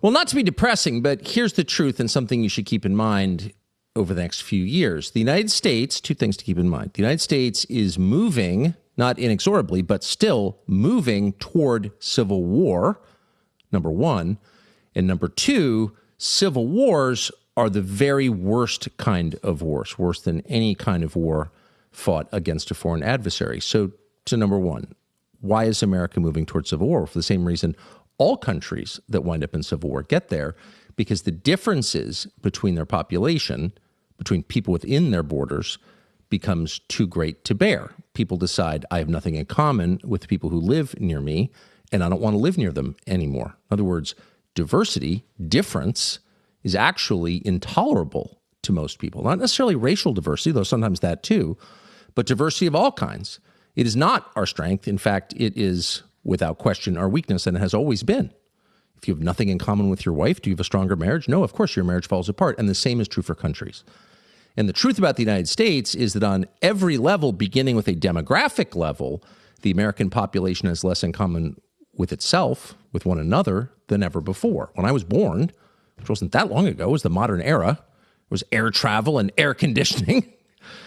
Well, not to be depressing, but here's the truth and something you should keep in mind over the next few years. The United States, two things to keep in mind. The United States is moving, not inexorably, but still moving toward civil war, number one. And number two, civil wars are the very worst kind of wars, worse than any kind of war fought against a foreign adversary. So to number one, why is America moving towards civil war? For the same reason all countries that wind up in civil war get there, because the differences between their population, between people within their borders, becomes too great to bear. People decide, I have nothing in common with the people who live near me, and I don't want to live near them anymore. In other words, diversity, difference, is actually intolerable to most people. Not necessarily racial diversity, though sometimes that too, but diversity of all kinds. It is not our strength. In fact, it is, without question, our weakness, and it has always been. If you have nothing in common with your wife, do you have a stronger marriage? No, of course your marriage falls apart, and the same is true for countries. And the truth about the United States is that on every level, beginning with a demographic level, the American population has less in common with itself, with one another, than ever before. When I was born, which wasn't that long ago, it was the modern era. It was air travel and air conditioning,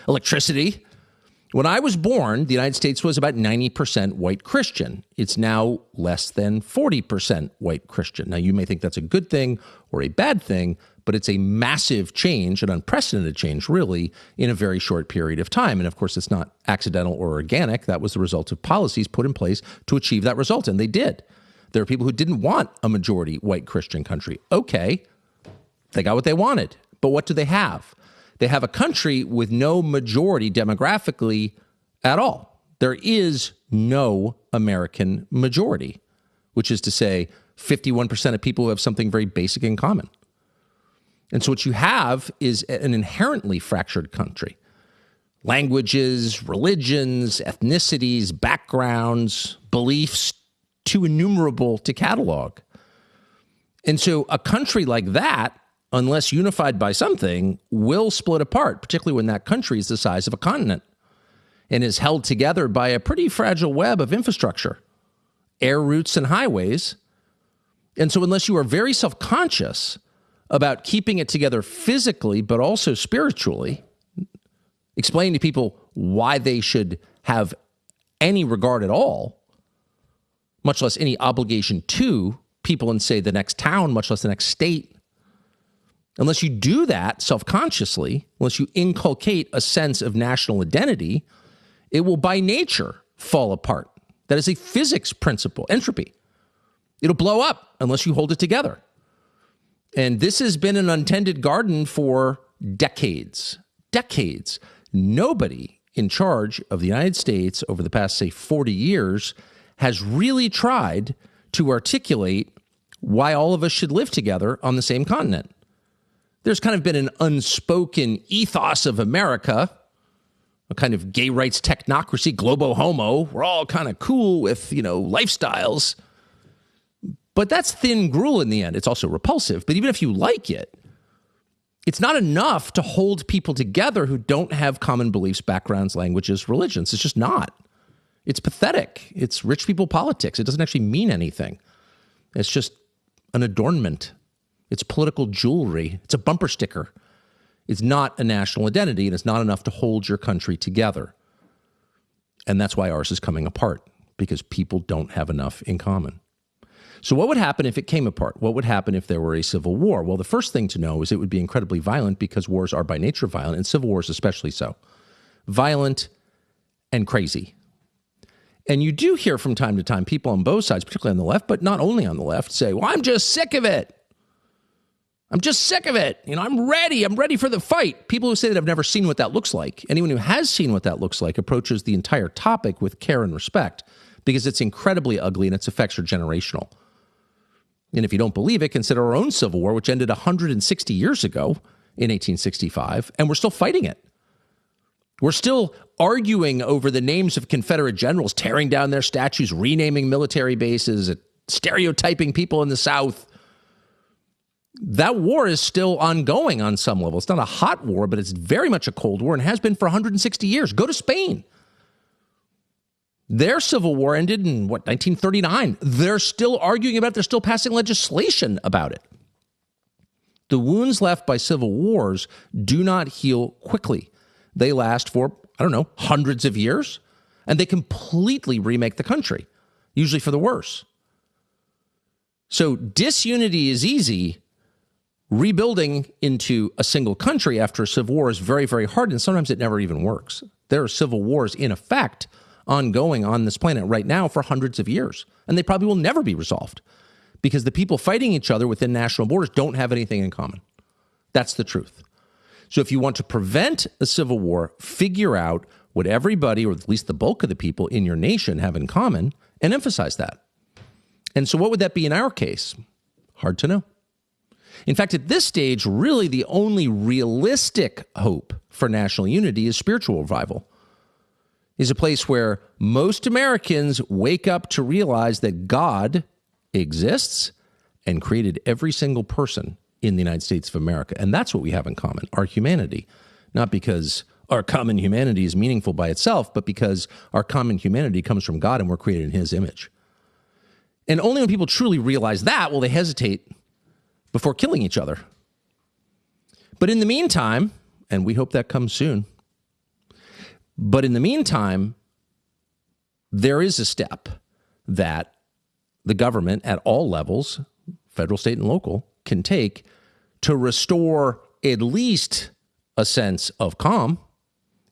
electricity. When I was born, the United States was about 90% white Christian. It's now less than 40% white Christian. Now, you may think that's a good thing or a bad thing, but it's a massive change, an unprecedented change, really, in a very short period of time. And of course, it's not accidental or organic. That was the result of policies put in place to achieve that result, and they did. There are people who didn't want a majority white Christian country. Okay, they got what they wanted, but what do they have? They have a country with no majority demographically at all. There is no American majority, which is to say 51% of people who have something very basic in common. And so what you have is an inherently fractured country. Languages, religions, ethnicities, backgrounds, beliefs, too innumerable to catalog. And so a country like that, unless unified by something, will split apart, particularly when that country is the size of a continent and is held together by a pretty fragile web of infrastructure, air routes and highways. And so unless you are very self-conscious about keeping it together physically, but also spiritually, explaining to people why they should have any regard at all, much less any obligation to people in, say, the next town, much less the next state, unless you do that self-consciously, unless you inculcate a sense of national identity, it will by nature fall apart. That is a physics principle, entropy. It'll blow up unless you hold it together. And this has been an untended garden for decades. Decades. Nobody in charge of the United States over the past, say, 40 years has really tried to articulate why all of us should live together on the same continent. There's kind of been an unspoken ethos of America, a kind of gay rights technocracy, globo homo. We're all kind of cool with, lifestyles. But that's thin gruel in the end. It's also repulsive. But even if you like it, it's not enough to hold people together who don't have common beliefs, backgrounds, languages, religions. It's just not. It's pathetic. It's rich people politics. It doesn't actually mean anything. It's just an adornment. It's political jewelry. It's a bumper sticker. It's not a national identity, and it's not enough to hold your country together. And that's why ours is coming apart, because people don't have enough in common. So what would happen if it came apart? What would happen if there were a civil war? Well, the first thing to know is it would be incredibly violent, because wars are by nature violent, and civil wars especially so. Violent and crazy. And you do hear from time to time people on both sides, particularly on the left, but not only on the left, say, well, I'm just sick of it. I'm just sick of it. I'm ready. I'm ready for the fight. People who say that have never seen what that looks like. Anyone who has seen what that looks like approaches the entire topic with care and respect, because it's incredibly ugly and its effects are generational. And if you don't believe it, consider our own Civil War, which ended 160 years ago in 1865, and we're still fighting it. We're still arguing over the names of Confederate generals, tearing down their statues, renaming military bases, stereotyping people in the South. That war is still ongoing on some level. It's not a hot war, but it's very much a Cold War and has been for 160 years. Go to Spain. Their civil war ended in, 1939. They're still arguing about it. They're still passing legislation about it. The wounds left by civil wars do not heal quickly. They last for, hundreds of years, and they completely remake the country, usually for the worse. So disunity is easy. Rebuilding into a single country after a civil war is very, very hard, and sometimes it never even works. There are civil wars in effect ongoing on this planet right now for hundreds of years, and they probably will never be resolved because the people fighting each other within national borders don't have anything in common. That's the truth. So if you want to prevent a civil war, figure out what everybody, or at least the bulk of the people in your nation, have in common and emphasize that. And so what would that be in our case? Hard to know. In fact, at this stage, really the only realistic hope for national unity is spiritual revival. Is a place where most Americans wake up to realize that God exists and created every single person in the United States of America. And that's what we have in common, our humanity. Not because our common humanity is meaningful by itself, but because our common humanity comes from God and we're created in his image. And only when people truly realize that will they hesitate before killing each other. But in the meantime, and we hope that comes soon, but in the meantime, there is a step that the government at all levels, federal, state, and local, can take to restore at least a sense of calm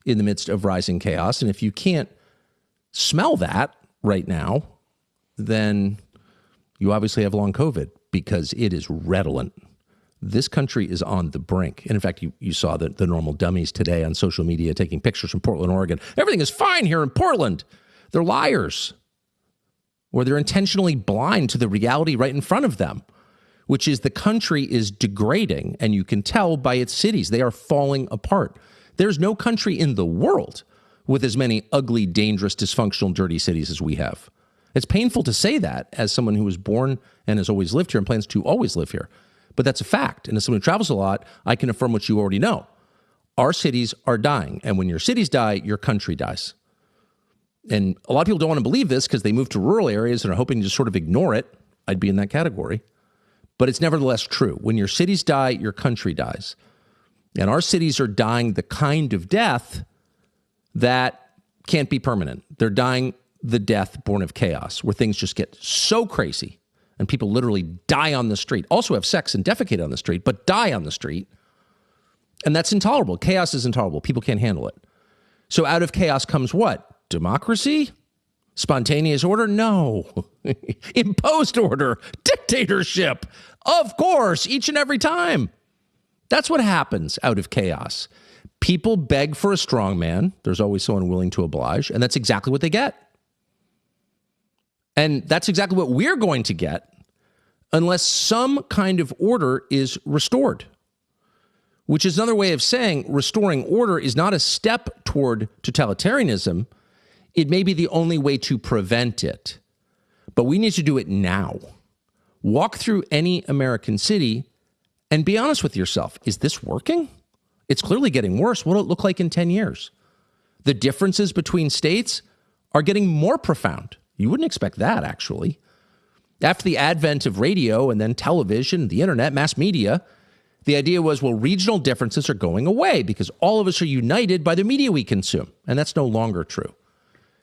in the midst of rising chaos. And if you can't smell that right now, then you obviously have long COVID because it is redolent. This country is on the brink. And in fact, you saw the normal dummies today on social media taking pictures from Portland, Oregon. Everything is fine here in Portland. They're liars. Or they're intentionally blind to the reality right in front of them, which is the country is degrading. And you can tell by its cities. They are falling apart. There's no country in the world with as many ugly, dangerous, dysfunctional, dirty cities as we have. It's painful to say that as someone who was born and has always lived here and plans to always live here. But that's a fact. And as someone who travels a lot, I can affirm what you already know. Our cities are dying. And when your cities die, your country dies. And a lot of people don't want to believe this because they move to rural areas and are hoping to just sort of ignore it. I'd be in that category. But it's nevertheless true. When your cities die, your country dies. And our cities are dying the kind of death that can't be permanent. They're dying the death born of chaos, where things just get so crazy and people literally die on the street, also have sex and defecate on the street, but die on the street. And that's intolerable. Chaos is intolerable. People can't handle it. So out of chaos comes what? Democracy? Spontaneous order? No. Imposed order. Dictatorship. Of course, each and every time. That's what happens out of chaos. People beg for a strong man. There's always someone willing to oblige, and that's exactly what they get. And that's exactly what we're going to get unless some kind of order is restored, which is another way of saying restoring order is not a step toward totalitarianism. It may be the only way to prevent it, but we need to do it now. Walk through any American city and be honest with yourself. Is this working? It's clearly getting worse. What will it look like in 10 years? The differences between states are getting more profound. You wouldn't expect that, actually. After the advent of radio and then television, the internet, mass media, the idea was, well, regional differences are going away because all of us are united by the media we consume. And that's no longer true.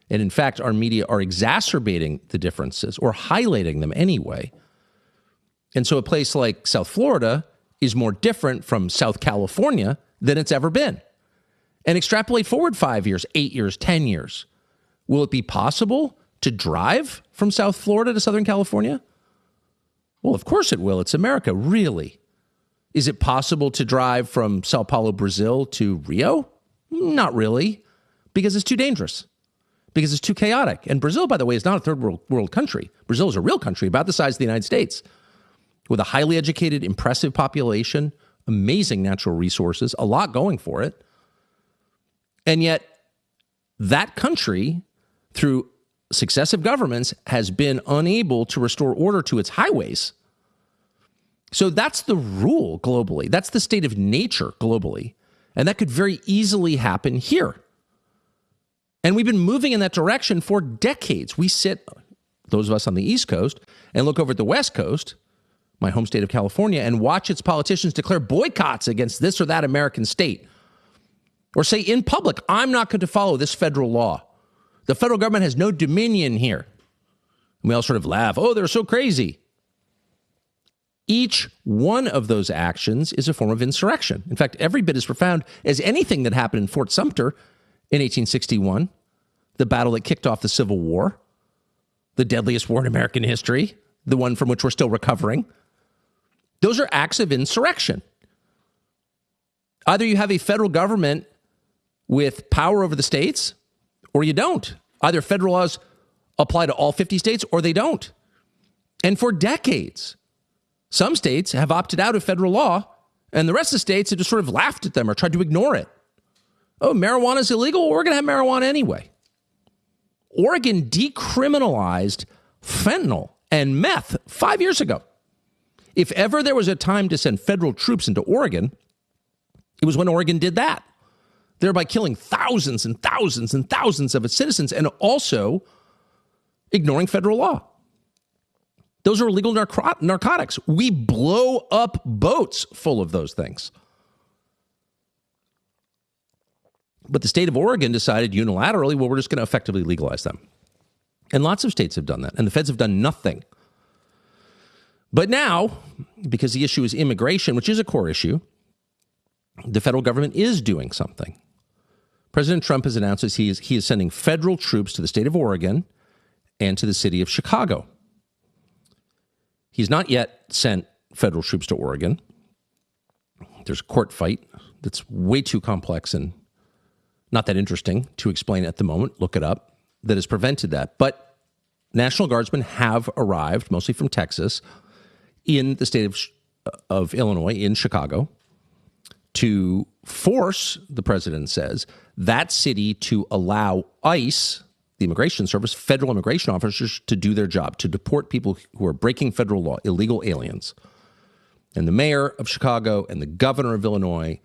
And in fact, our media are exacerbating the differences or highlighting them anyway. And so a place like South Florida is more different from South California than it's ever been. And extrapolate forward 5 years, 8 years, 10 years. Will it be possible to drive from South Florida to Southern California? Well, of course it will. It's America, really. Is it possible to drive from Sao Paulo, Brazil to Rio? Not really, because it's too dangerous, because it's too chaotic. And Brazil, by the way, is not a third world country. Brazil is a real country about the size of the United States with a highly educated, impressive population, amazing natural resources, a lot going for it. And yet that country, through successive governments, has been unable to restore order to its highways. So that's the rule globally. That's the state of nature globally. And that could very easily happen here. And we've been moving in that direction for decades. We sit, those of us on the East Coast, and look over at the West Coast, my home state of California, and watch its politicians declare boycotts against this or that American state. Or say in public, I'm not going to follow this federal law. The federal government has no dominion here. And we all sort of laugh, oh, they're so crazy. Each one of those actions is a form of insurrection. In fact, every bit as profound as anything that happened in Fort Sumter in 1861, the battle that kicked off the Civil War, the deadliest war in American history, the one from which we're still recovering. Those are acts of insurrection. Either you have a federal government with power over the states, or you don't. Either federal laws apply to all 50 states, or they don't. And for decades, some states have opted out of federal law, and the rest of the states have just sort of laughed at them or tried to ignore it. Oh, marijuana is illegal? Well, we're going to have marijuana anyway. Oregon decriminalized fentanyl and meth 5 years ago. If ever there was a time to send federal troops into Oregon, it was when Oregon did that, thereby killing thousands and thousands and thousands of its citizens and also ignoring federal law. Those are illegal narcotics. We blow up boats full of those things. But the state of Oregon decided unilaterally, well, we're just going to effectively legalize them. And lots of states have done that. And the feds have done nothing. But now, because the issue is immigration, which is a core issue, the federal government is doing something. President Trump has announced that he is sending federal troops to the state of Oregon and to the city of Chicago. He's not yet sent federal troops to Oregon. There's a court fight that's way too complex and not that interesting to explain at the moment. Look it up. That has prevented that. But National Guardsmen have arrived, mostly from Texas, in the state of Illinois, in Chicago, to force, the president says, that city to allow ICE, the Immigration Service, federal immigration officers, to do their job, to deport people who are breaking federal law, illegal aliens. And the mayor of Chicago and the governor of Illinois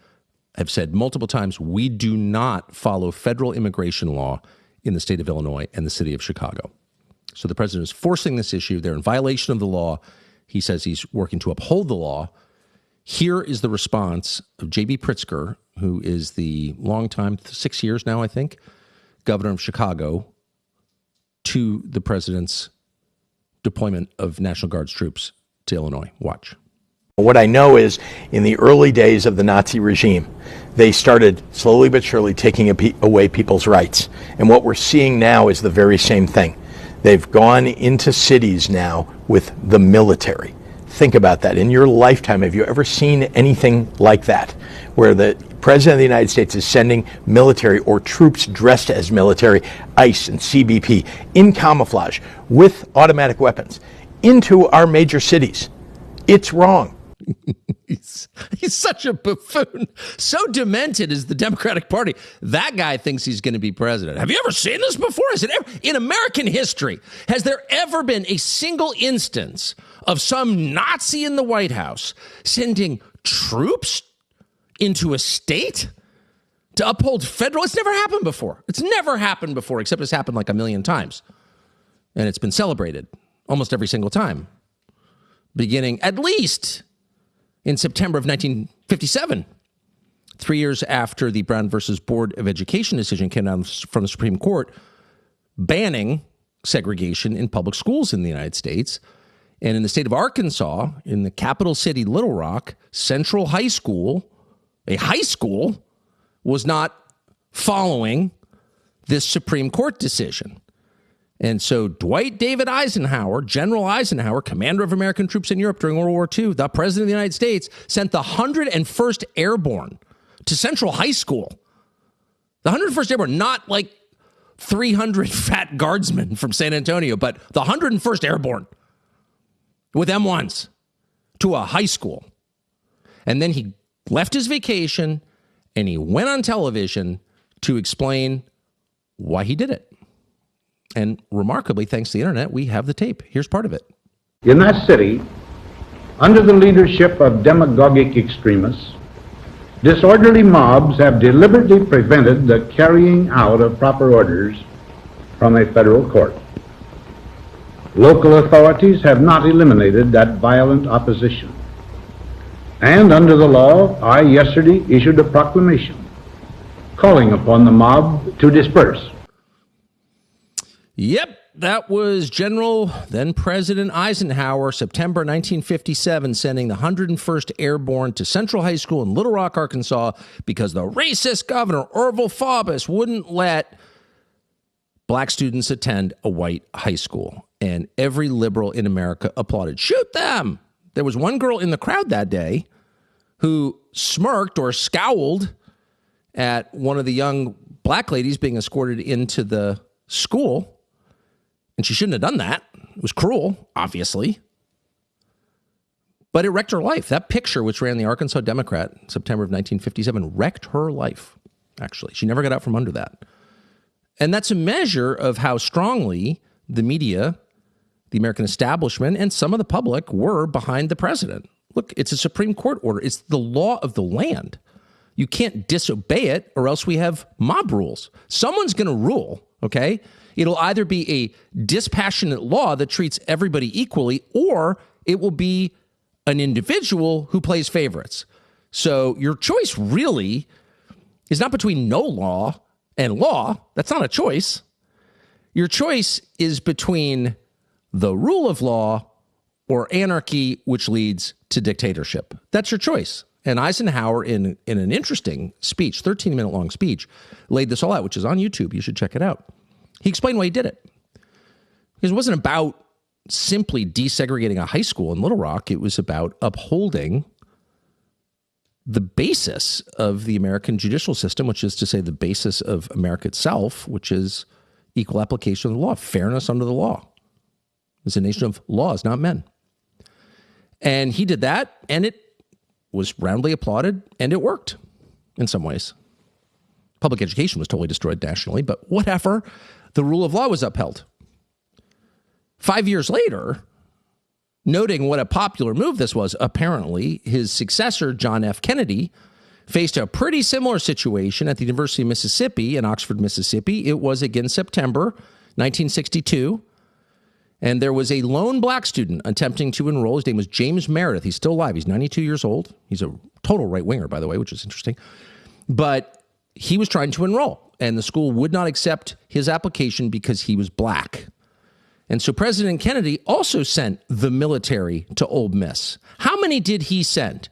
have said multiple times, we do not follow federal immigration law in the state of Illinois and the city of Chicago. So the president is forcing this issue. They're in violation of the law. He says he's working to uphold the law. Here is the response of J.B. Pritzker, who is the longtime, 6 years now, I think, governor of Chicago, to the president's deployment of National Guard's troops to Illinois. Watch. What I know is in the early days of the Nazi regime, they started slowly but surely taking away people's rights. And what we're seeing now is the very same thing. They've gone into cities now with the military. Think about that. In your lifetime, have you ever seen anything like that, where the President of the United States is sending military or troops dressed as military, ICE and CBP, in camouflage with automatic weapons into our major cities? It's wrong. He's such a buffoon. So demented is the Democratic Party. That guy thinks he's going to be president. Have you ever seen this before? Has it ever, in American history, has there ever been a single instance of some Nazi in the White House sending troops into a state to uphold federal? It's never happened before. It's never happened before, except it's happened like a million times. And it's been celebrated almost every single time, beginning at least in September of 1957, 3 years after the Brown versus Board of Education decision came down from the Supreme Court banning segregation in public schools in the United States. And in the state of Arkansas, in the capital city, Little Rock, Central High School, a high school, was not following this Supreme Court decision. And so Dwight David Eisenhower, General Eisenhower, commander of American troops in Europe during World War II, the president of the United States, sent the 101st Airborne to Central High School. The 101st Airborne, not like 300 fat guardsmen from San Antonio, but the 101st Airborne with M1s to a high school. And then he left his vacation and he went on television to explain why he did it. And remarkably, thanks to the internet, we have the tape. Here's part of it. In that city, under the leadership of demagogic extremists, Disorderly mobs have deliberately prevented the carrying out of proper orders from a federal court. Local authorities have not eliminated that violent opposition. And under the law, I yesterday issued a proclamation calling upon the mob to disperse. Yep, that was General, then President Eisenhower, September 1957, sending the 101st Airborne to Central High School in Little Rock, Arkansas, because the racist governor, Orville Faubus, wouldn't let black students attend a white high school. And every liberal in America applauded. Shoot them! There was one girl in the crowd that day who smirked or scowled at one of the young black ladies being escorted into the school. And she shouldn't have done that. It was cruel, obviously. But it wrecked her life. That picture, which ran the Arkansas Democrat, September of 1957, wrecked her life, actually. She never got out from under that. And that's a measure of how strongly the media, the American establishment, and some of the public were behind the president. Look, it's a Supreme Court order. It's the law of the land. You can't disobey it, or else we have mob rules. Someone's going to rule, okay? It'll either be a dispassionate law that treats everybody equally, or it will be an individual who plays favorites. So your choice really is not between no law and law. That's not a choice. Your choice is between the rule of law or anarchy, which leads to dictatorship. That's your choice. And Eisenhower, in an interesting speech, 13-minute long speech, laid this all out, which is on YouTube. You should check it out. He explained why he did it. Because it wasn't about simply desegregating a high school in Little Rock. It was about upholding the basis of the American judicial system, which is to say the basis of America itself, which is equal application of the law, fairness under the law. It's a nation of laws, not men. And he did that, and it was roundly applauded, and it worked in some ways. Public education was totally destroyed nationally, but whatever. The rule of law was upheld. 5 years later, noting what a popular move this was, apparently, his successor, John F. Kennedy, faced a pretty similar situation at the University of Mississippi in Oxford, Mississippi. It was again September 1962. And there was a lone black student attempting to enroll. His name was James Meredith. He's still alive. He's 92 years old. He's a total right-winger, by the way, which is interesting. But he was trying to enroll, and the school would not accept his application because he was black. And so President Kennedy also sent the military to Ole Miss. How many did he send?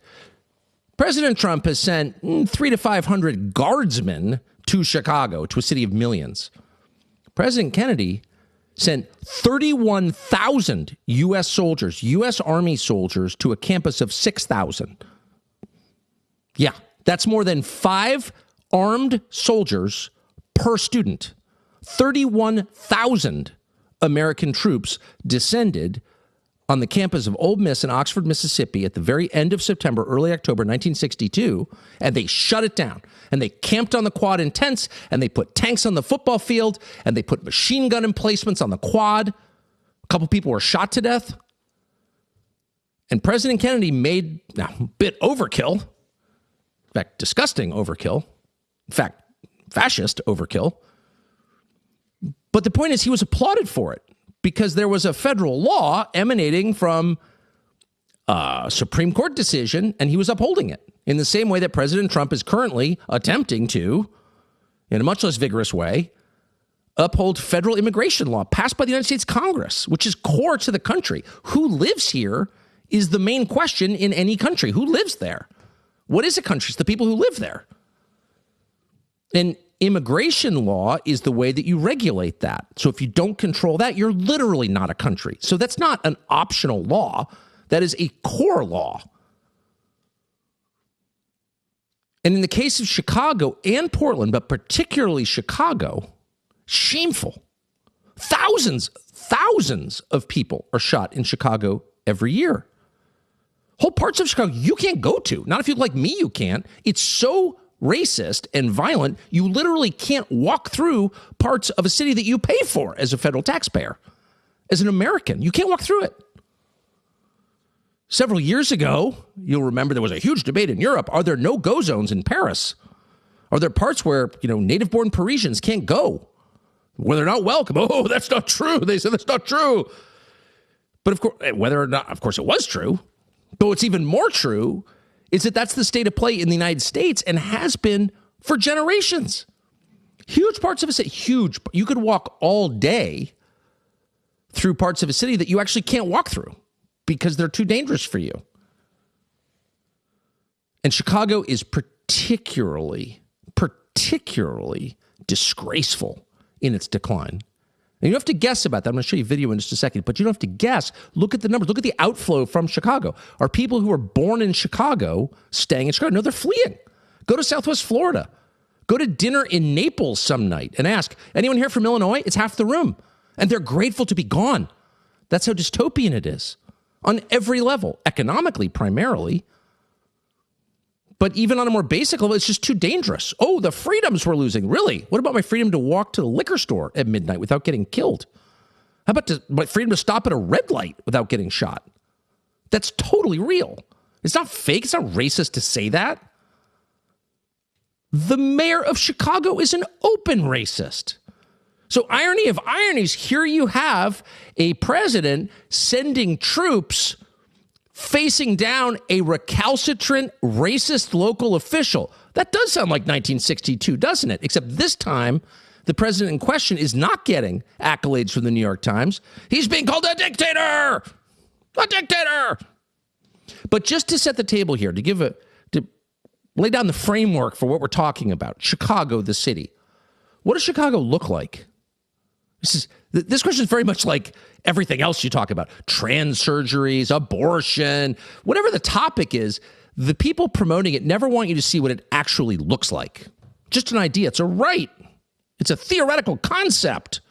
President Trump has sent 300 to 500 guardsmen to Chicago, to a city of millions. President Kennedy sent 31,000 U.S. soldiers, U.S. Army soldiers, to a campus of 6,000. Yeah, that's more than 5 armed soldiers per student. 31,000 American troops descended on the campus of Ole Miss in Oxford, Mississippi at the very end of September, early October 1962, and they shut it down. And they camped on the quad in tents, and they put tanks on the football field, and they put machine gun emplacements on the quad. A couple people were shot to death. And President Kennedy made a bit overkill, in fact, disgusting overkill, in fact, fascist overkill. But the point is he was applauded for it, because there was a federal law emanating from a Supreme Court decision, and he was upholding it in the same way that President Trump is currently attempting to, in a much less vigorous way, uphold federal immigration law passed by the United States Congress, which is core to the country. Who lives here is the main question in any country. Who lives there? What is a country? It's the people who live there. And immigration law is the way that you regulate that. So if you don't control that, you're literally not a country. So that's not an optional law. That is a core law. And in the case of Chicago and Portland, but particularly Chicago, shameful. Thousands of people are shot in Chicago every year. Whole parts of Chicago you can't go to. Not if you're like me, you can't. It's so racist and violent, you literally can't walk through parts of a city that you pay for as a federal taxpayer. As an American, you can't walk through it. Several years ago, you'll remember there was a huge debate in Europe. Are there no-go zones in Paris? Are there parts where, native-born Parisians can't go, where they're not welcome? Oh, that's not true. They said that's not true. But of course, whether or not, of course, it was true. But what's even more true is that that's the state of play in the United States and has been for generations. Huge parts of a city, huge. You could walk all day through parts of a city that you actually can't walk through because they're too dangerous for you. And Chicago is particularly disgraceful in its decline. And you don't have to guess about that. I'm going to show you a video in just a second, but you don't have to guess. Look at the numbers. Look at the outflow from Chicago. Are people who are born in Chicago staying in Chicago? No, they're fleeing. Go to Southwest Florida. Go to dinner in Naples some night and ask, anyone here from Illinois? It's half the room. And they're grateful to be gone. That's how dystopian it is on every level, economically primarily. But even on a more basic level, it's just too dangerous. Oh, the freedoms we're losing. Really? What about my freedom to walk to the liquor store at midnight without getting killed? How about my freedom to stop at a red light without getting shot? That's totally real. It's not fake. It's not racist to say that. The mayor of Chicago is an open racist. So irony of ironies, here you have a president sending troops facing down a recalcitrant, racist local official. That does sound like 1962, doesn't it? Except this time, the president in question is not getting accolades from the New York Times. He's being called a dictator! A dictator! But just to set the table here, to lay down the framework for what we're talking about, Chicago, the city. What does Chicago look like? This question is very much like everything else you talk about. Trans surgeries, abortion, whatever the topic is, the people promoting it never want you to see what it actually looks like. Just an idea. It's a right. It's a theoretical concept.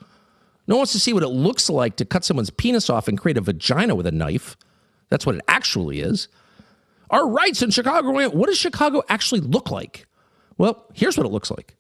No one wants to see what it looks like to cut someone's penis off and create a vagina with a knife. That's what it actually is. Our rights in Chicago, what does Chicago actually look like? Well, here's what it looks like.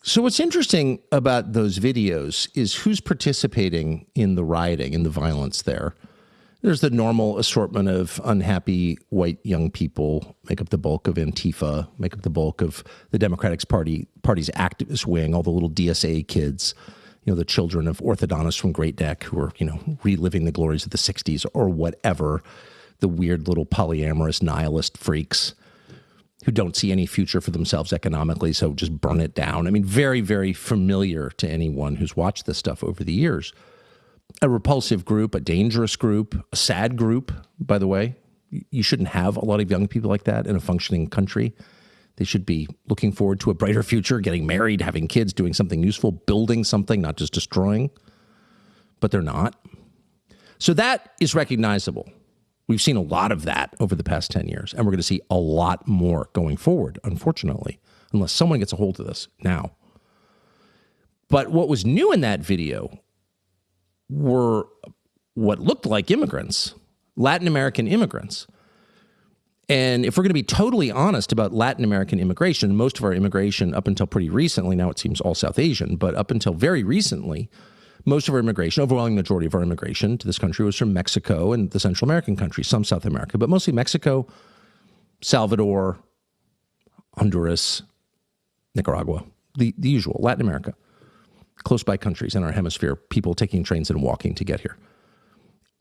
So what's interesting about those videos is who's participating in the rioting and the violence there. There's the normal assortment of unhappy white young people, make up the bulk of Antifa, make up the bulk of the Democratic Party's activist wing, all the little DSA kids, the children of orthodontists from Great Neck who are, reliving the glories of the 60s or whatever, the weird little polyamorous nihilist freaks who don't see any future for themselves economically, so just burn it down. I mean, very, very familiar to anyone who's watched this stuff over the years. A repulsive group, a dangerous group, a sad group, by the way. You shouldn't have a lot of young people like that in a functioning country. They should be looking forward to a brighter future, getting married, having kids, doing something useful, building something, not just destroying. But they're not. So that is recognizable. We've seen a lot of that over the past 10 years, and we're going to see a lot more going forward, unfortunately, unless someone gets a hold of this now. But what was new in that video were what looked like immigrants, Latin American immigrants. And if we're going to be totally honest about Latin American immigration, most of our immigration up until pretty recently, now it seems all South Asian, but up until very recently, most of our immigration, overwhelming majority of our immigration to this country was from Mexico and the Central American countries, some South America, but mostly Mexico, Salvador, Honduras, Nicaragua, the usual, Latin America, close by countries in our hemisphere, people taking trains and walking to get here.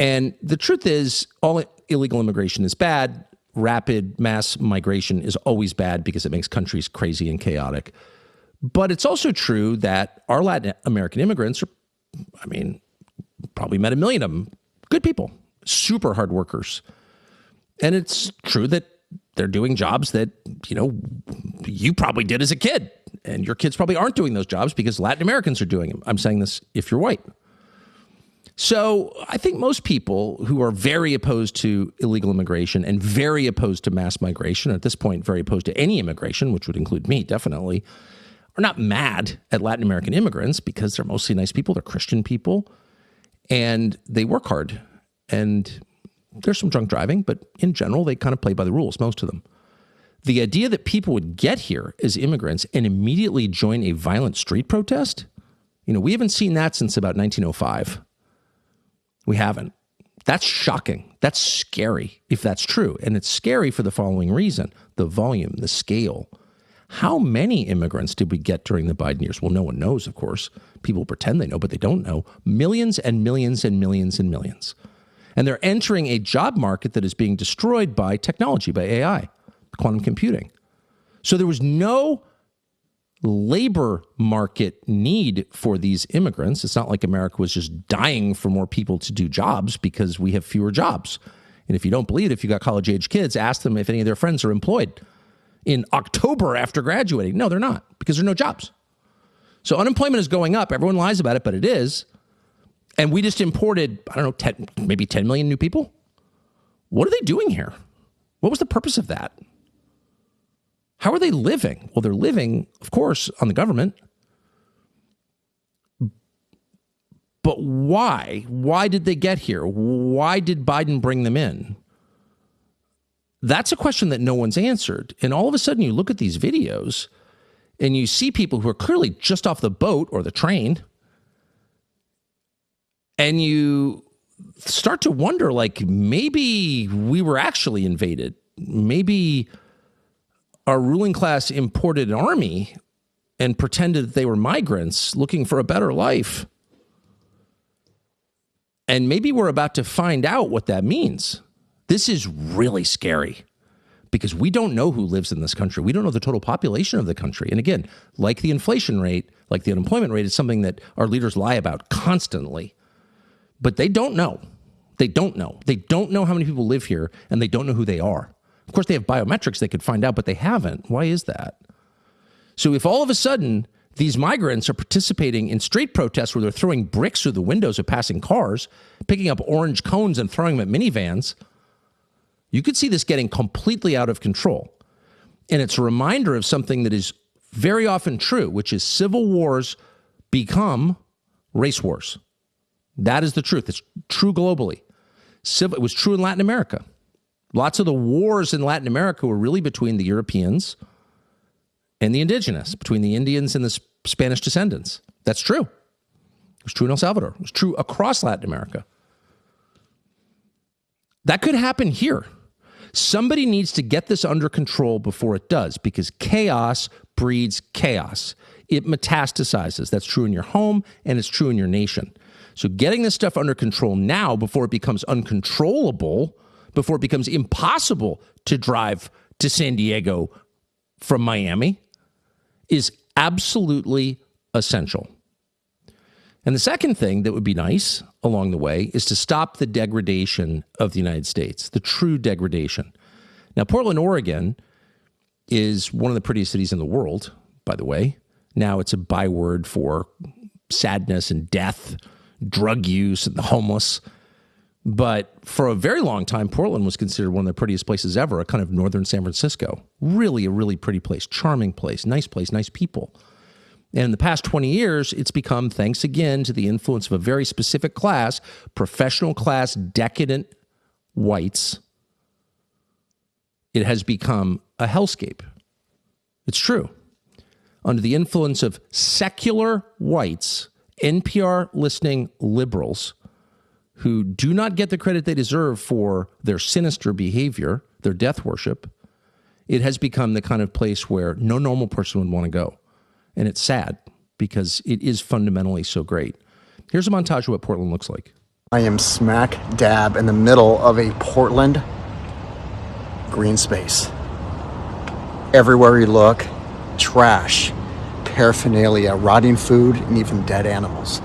And the truth is, illegal immigration is bad. Rapid mass migration is always bad because it makes countries crazy and chaotic. But it's also true that our Latin American immigrants are, probably met a million of them, good people, super hard workers. And it's true that they're doing jobs that, you probably did as a kid. And your kids probably aren't doing those jobs because Latin Americans are doing them. I'm saying this if you're white. So I think most people who are very opposed to illegal immigration and very opposed to mass migration, at this point very opposed to any immigration, which would include me definitely, are not mad at Latin American immigrants because they're mostly nice people. They're Christian people and they work hard. And there's some drunk driving, but in general, they kind of play by the rules, most of them. The idea that people would get here as immigrants and immediately join a violent street protest, we haven't seen that since about 1905. We haven't. That's shocking. That's scary if that's true. And it's scary for the following reason: the volume, the scale. How many immigrants did we get during the Biden years? Well, no one knows, of course. People pretend they know, but they don't know. Millions and millions and millions and millions. And they're entering a job market that is being destroyed by technology, by AI, quantum computing. So there was no labor market need for immigrants. immigrants. It's not like America was just dying for more people to do jobs because we have fewer jobs. And if you don't believe it, if you got college-age kids, ask them if any of their friends are employed in October after graduating. No, they're not, because there are no jobs. So unemployment is going up. Everyone lies about it, but it is. And we just imported, maybe 10 million new people. What are they doing here? What was the purpose of that? How are they living? Well, they're living, of course, on the government. But why? Why did they get here? Why did Biden bring them in? That's a question that no one's answered. And all of a sudden you look at these videos and you see people who are clearly just off the boat or the train, and you start to wonder, maybe we were actually invaded. Maybe our ruling class imported an army and pretended that they were migrants looking for a better life. And maybe we're about to find out what that means. This is really scary because we don't know who lives in this country. We don't know the total population of the country. And again, like the inflation rate, like the unemployment rate, is something that our leaders lie about constantly. But they don't know. They don't know. They don't know how many people live here, and they don't know who they are. Of course, they have biometrics they could find out, but they haven't. Why is that? So if all of a sudden these migrants are participating in street protests where they're throwing bricks through the windows of passing cars, picking up orange cones and throwing them at minivans, you could see this getting completely out of control. And it's a reminder of something that is very often true, which is civil wars become race wars. That is the truth. It's true globally. It was true in Latin America. Lots of the wars in Latin America were really between the Europeans and the indigenous, between the Indians and the Spanish descendants. That's true. It was true in El Salvador. It was true across Latin America. That could happen here. Somebody needs to get this under control before it does, because chaos breeds chaos. It metastasizes. That's true in your home, and it's true in your nation. So getting this stuff under control now before it becomes uncontrollable, before it becomes impossible to drive to San Diego from Miami, is absolutely essential. And the second thing that would be nice along the way is to stop the degradation of the United States, the true degradation. Now, Portland, Oregon is one of the prettiest cities in the world, by the way. Now it's a byword for sadness and death, drug use, and the homeless. But for a very long time, Portland was considered one of the prettiest places ever, a kind of northern San Francisco. Really a really pretty place, charming place, nice people. And in the past 20 years, it's become, thanks again to the influence of a very specific class, professional class, decadent whites, it has become a hellscape. It's true. Under the influence of secular whites, NPR-listening liberals who do not get the credit they deserve for their sinister behavior, their death worship, it has become the kind of place where no normal person would want to go. And it's sad because it is fundamentally so great. Here's a montage of what Portland looks like. I am smack dab in the middle of a Portland green space. Everywhere you look, trash, paraphernalia, rotting food, and even dead animals.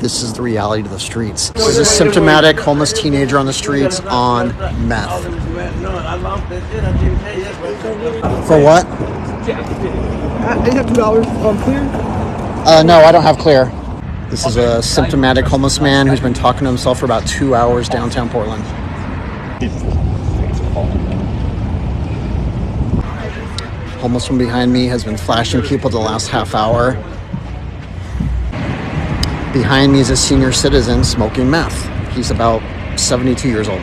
This is the reality of the streets. This is a symptomatic homeless teenager on the streets on meth. For what? I have $2 clear? No, I don't have clear. This is a symptomatic homeless man who's been talking to himself for about 2 hours downtown Portland. Homeless one behind me has been flashing people the last half hour. Behind me is a senior citizen smoking meth. He's about 72 years old.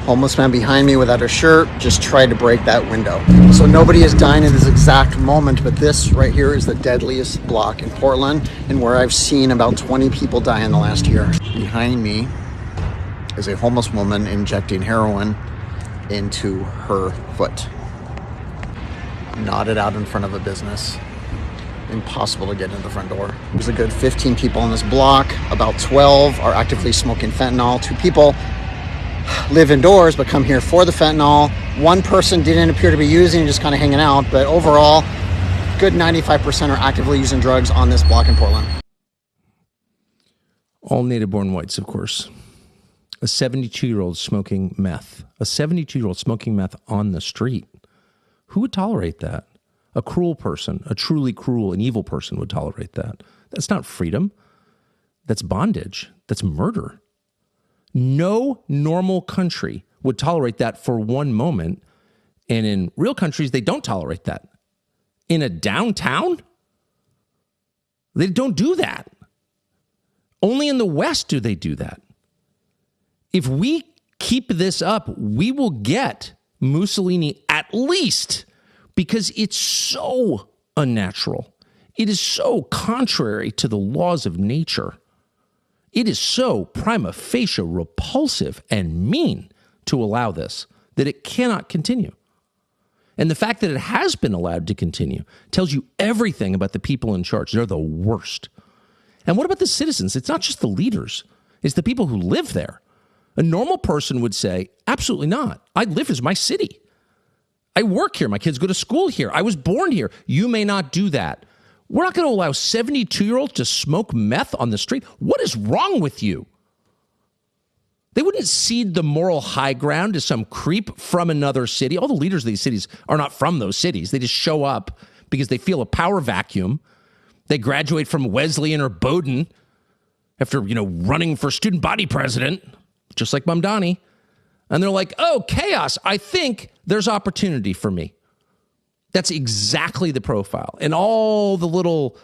Homeless man behind me without a shirt just tried to break that window. So nobody is dying at this exact moment, but this right here is the deadliest block in Portland and where I've seen about 20 people die in the last year. Behind me is a homeless woman injecting heroin into her foot. Knotted out in front of a business. Impossible to get in the front door. There's a good 15 people on this block. About 12 are actively smoking fentanyl. 2 people live indoors but come here for the fentanyl. 1 person didn't appear to be using, just kind of hanging out, but overall, good 95% are actively using drugs on this block in Portland. All native-born whites, of course. A 72-year-old smoking meth. A 72-year-old smoking meth on the street. Who would tolerate that? A cruel person, a truly cruel and evil person would tolerate that. That's not freedom. That's bondage. That's murder. No normal country would tolerate that for one moment. And in real countries, they don't tolerate that. In a downtown, they don't do that. Only in the West do they do that. If we keep this up, we will get Mussolini at least, because it's so unnatural. It is so contrary to the laws of nature. It is so prima facie repulsive and mean to allow this that it cannot continue. And the fact that it has been allowed to continue tells you everything about the people in charge. They're the worst. And what about the citizens? It's not just the leaders. It's the people who live there. A normal person would say, absolutely not. I live as my city. I work here. My kids go to school here. I was born here. You may not do that. We're not going to allow 72-year-olds to smoke meth on the street. What is wrong with you? They wouldn't cede the moral high ground to some creep from another city. All the leaders of these cities are not from those cities. They just show up because they feel a power vacuum. They graduate from Wesleyan or Bowdoin after, running for student body president, just like Mamdani. And they're like, oh, chaos. I think there's opportunity for me. That's exactly the profile. And all the little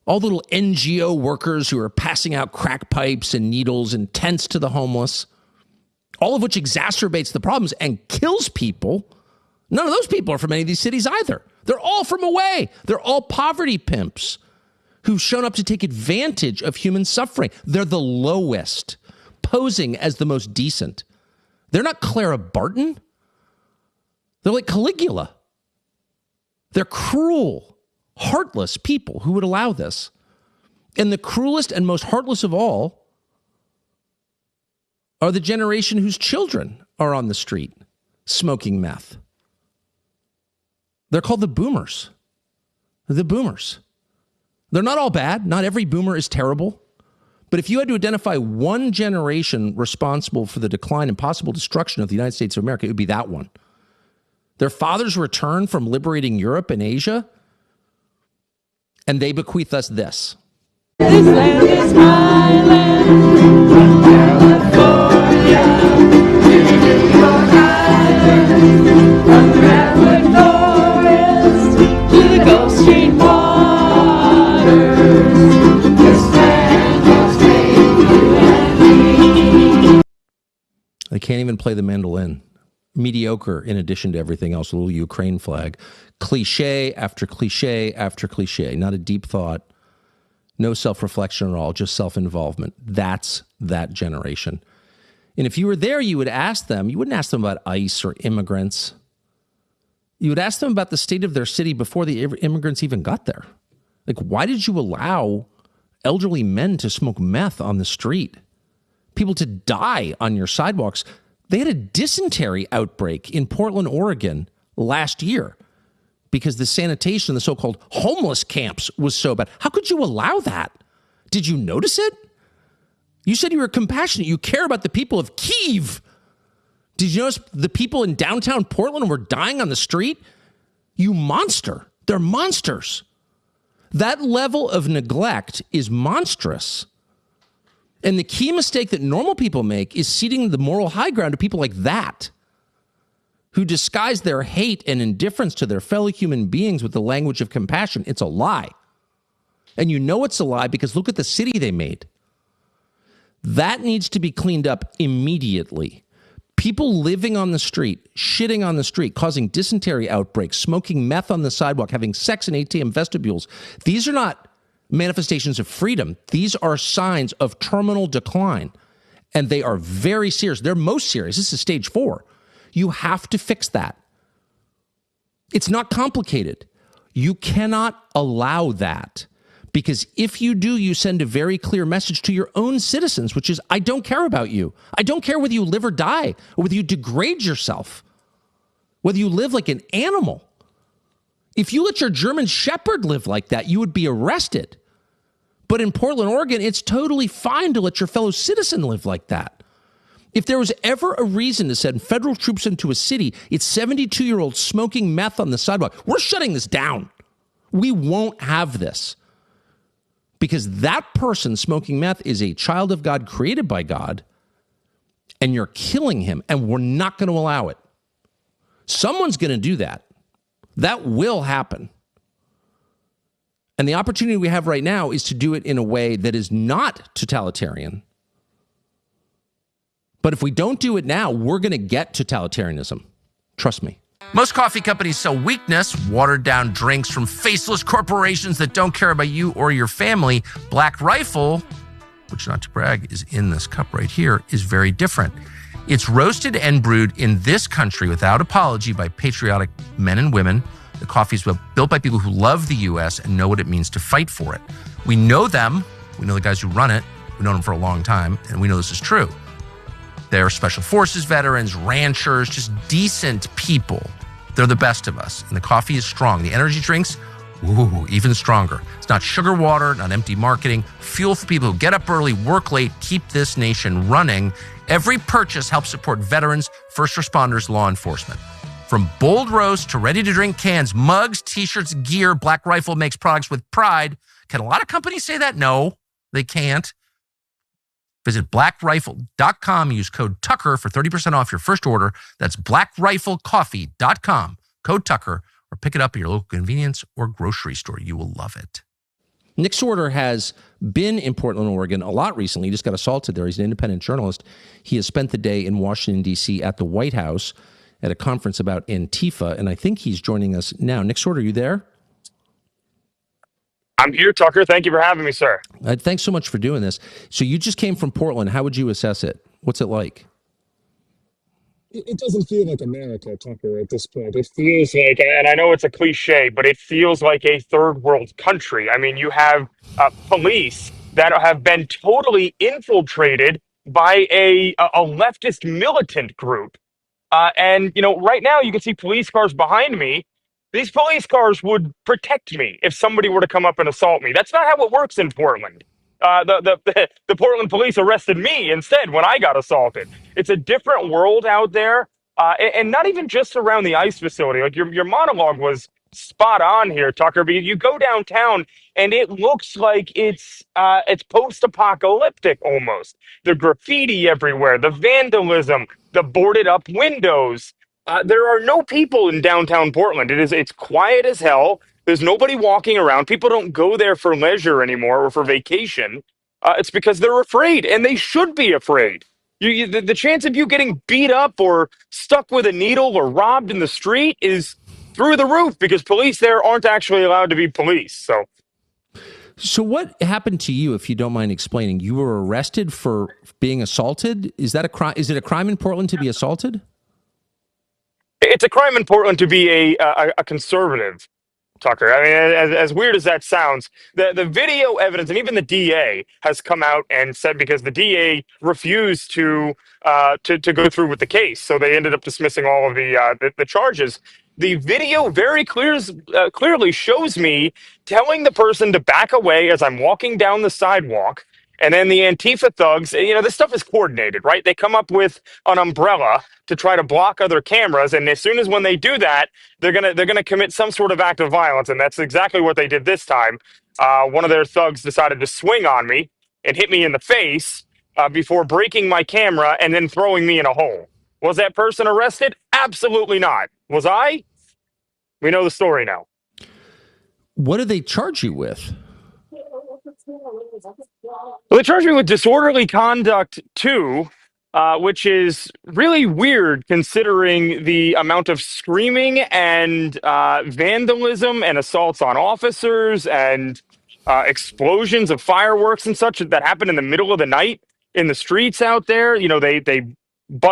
NGO workers who are passing out crack pipes and needles and tents to the homeless, all of which exacerbates the problems and kills people. None of those people are from any of these cities either. They're all from away. They're all poverty pimps who've shown up to take advantage of human suffering. They're the lowest, posing as the most decent. They're not Clara Barton. They're like Caligula. They're cruel, heartless people who would allow this. And the cruelest and most heartless of all are the generation whose children are on the street smoking meth. They're called the boomers. The boomers. They're not all bad. Not every boomer is terrible. But if you had to identify one generation responsible for the decline and possible destruction of the United States of America, it would be that one. Their fathers returned from liberating Europe and Asia, and they bequeath us this. This land is my land, from California to New York Island, from the Redwood Forest to the Gulf Stream waters. This land was made for you and me. They can't even play the mandolin. Mediocre in addition to everything else, a little Ukraine flag. Cliche after cliche after cliche. Not a deep thought. No self-reflection at all, just self-involvement. That's that generation. And if you were there, you would ask them, you wouldn't ask them about ICE or immigrants. You would ask them about the state of their city before the immigrants even got there. Like, why did you allow elderly men to smoke meth on the street, people to die on your sidewalks. They had a dysentery outbreak in Portland, Oregon last year because the sanitation, the so-called homeless camps, was so bad. How could you allow that? Did you notice it? You said you were compassionate. You care about the people of Kyiv. Did you notice the people in downtown Portland were dying on the street? You monster. They're monsters. That level of neglect is monstrous. And the key mistake that normal people make is ceding the moral high ground to people like that, who disguise their hate and indifference to their fellow human beings with the language of compassion. It's a lie. And you know it's a lie because look at the city they made. That needs to be cleaned up immediately. People living on the street, shitting on the street, causing dysentery outbreaks, smoking meth on the sidewalk, having sex in ATM vestibules. These are not manifestations of freedom. These are signs of terminal decline. And they are very serious. They're most serious. This is stage 4. You have to fix that. It's not complicated. You cannot allow that. Because if you do, you send a very clear message to your own citizens, which is, I don't care about you. I don't care whether you live or die, or whether you degrade yourself, whether you live like an animal. If you let your German Shepherd live like that, you would be arrested. But in Portland, Oregon, it's totally fine to let your fellow citizen live like that. If there was ever a reason to send federal troops into a city, it's 72-year-olds smoking meth on the sidewalk. We're shutting this down. We won't have this. Because that person smoking meth is a child of God created by God, and you're killing him, and we're not going to allow it. Someone's going to do that. That will happen. And the opportunity we have right now is to do it in a way that is not totalitarian. But if we don't do it now, we're going to get totalitarianism. Trust me. Most coffee companies sell weakness, watered-down drinks from faceless corporations that don't care about you or your family. Black Rifle, which, not to brag, is in this cup right here, is very different. It's roasted and brewed in this country without apology by patriotic men and women. The coffee is built by people who love the U.S. and know what it means to fight for it. We know them. We know the guys who run it. We've known them for a long time, and we know this is true. They're special forces veterans, ranchers, just decent people. They're the best of us. And the coffee is strong. The energy drinks, ooh, even stronger. It's not sugar water, not empty marketing. Fuel for people who get up early, work late, keep this nation running. Every purchase helps support veterans, first responders, law enforcement. From bold roast to ready-to-drink cans, mugs, T-shirts, gear, Black Rifle makes products with pride. Can a lot of companies say that? No, they can't. Visit blackrifle.com. Use code Tucker for 30% off your first order. That's blackriflecoffee.com. Code Tucker, or pick it up at your local convenience or grocery store. You will love it. Nick Sorter has been in Portland, Oregon a lot recently. He just got assaulted there. He's an independent journalist. He has spent the day in Washington, D.C. at the White House at a conference about Antifa, and I think he's joining us now. Nick Sorter, are you there? I'm here, Tucker. Thank you for having me, sir. Thanks so much for doing this. So you just came from Portland. How would you assess it? What's it like? It doesn't feel like America, Tucker, at this point. It feels like, and I know it's a cliche, but it feels like a third world country. I mean, you have police that have been totally infiltrated by a leftist militant group. And, you know, right now you can see police cars behind me. These police cars would protect me if somebody were to come up and assault me. That's not how it works in Portland. The Portland police arrested me instead when I got assaulted. It's a different world out there, and not even just around the ICE facility. Like your monologue was spot on here, Tucker. Because you go downtown and it looks like it's post-apocalyptic almost. The graffiti everywhere, the vandalism, the boarded up windows. There are no people in downtown Portland. It's quiet as hell. There's nobody walking around. People don't go there for leisure anymore or for vacation. It's because they're afraid, and they should be afraid. The chance of you getting beat up or stuck with a needle or robbed in the street is through the roof because police there aren't actually allowed to be police. So what happened to you, if you don't mind explaining? You were arrested for being assaulted? Is that a crime? Is it a crime in Portland to be assaulted? It's a crime in Portland to be a conservative. Tucker. I mean, as weird as that sounds, the video evidence and even the DA has come out and said, because the DA refused to go through with the case, so they ended up dismissing all of the charges. The video very clearly shows me telling the person to back away as I'm walking down the sidewalk. And then the Antifa thugs, this stuff is coordinated, right? They come up with an umbrella to try to block other cameras, and as soon as when they do that, they're gonna commit some sort of act of violence, and that's exactly what they did this time. One of their thugs decided to swing on me and hit me in the face before breaking my camera and then throwing me in a hole. Was that person arrested? Absolutely not. Was I? We know the story now. What do they charge you with? Well, they charged me with disorderly conduct too, which is really weird considering the amount of screaming and vandalism and assaults on officers and explosions of fireworks and such that happen in the middle of the night in the streets out there. They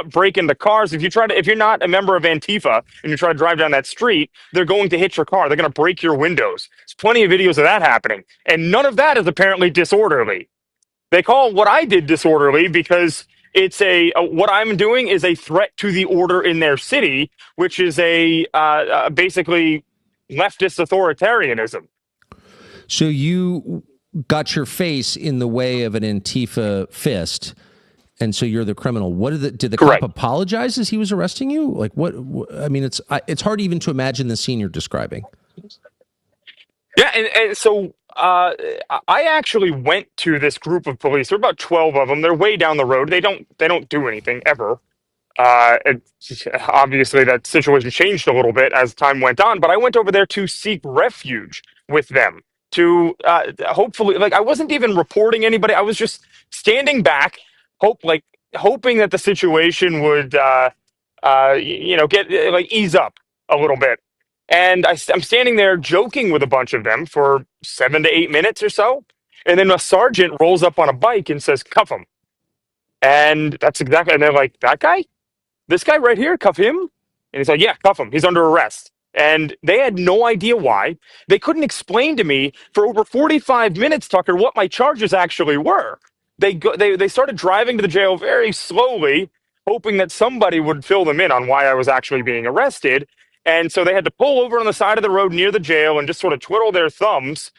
break into cars. If you're not a member of Antifa and you try to drive down that street, they're going to hit your car. They're going to break your windows. There's plenty of videos of that happening, and none of that is apparently disorderly. They call what I did disorderly because it's what I'm doing is a threat to the order in their city, which is basically leftist authoritarianism. So you got your face in the way of an Antifa fist, and so you're the criminal. What did the Correct. cop apologize as he was arresting you? Like what? I mean, it's hard even to imagine the scene you're describing. Yeah, and so I actually went to this group of police. There are about 12 of them. They're way down the road. They don't do anything ever. Obviously, that situation changed a little bit as time went on. But I went over there to seek refuge with them. To hopefully, like, I wasn't even reporting anybody. I was just standing back, hoping that the situation would get ease up a little bit. And I'm standing there joking with a bunch of them for 7 to 8 minutes or so. And then a sergeant rolls up on a bike and says, cuff him. And and they're like, that guy? This guy right here, cuff him? And he's like, yeah, cuff him. He's under arrest. And they had no idea why. They couldn't explain to me for over 45 minutes, Tucker, what my charges actually were. They started driving to the jail very slowly, hoping that somebody would fill them in on why I was actually being arrested. And so they had to pull over on the side of the road near the jail and just sort of twiddle their thumbs,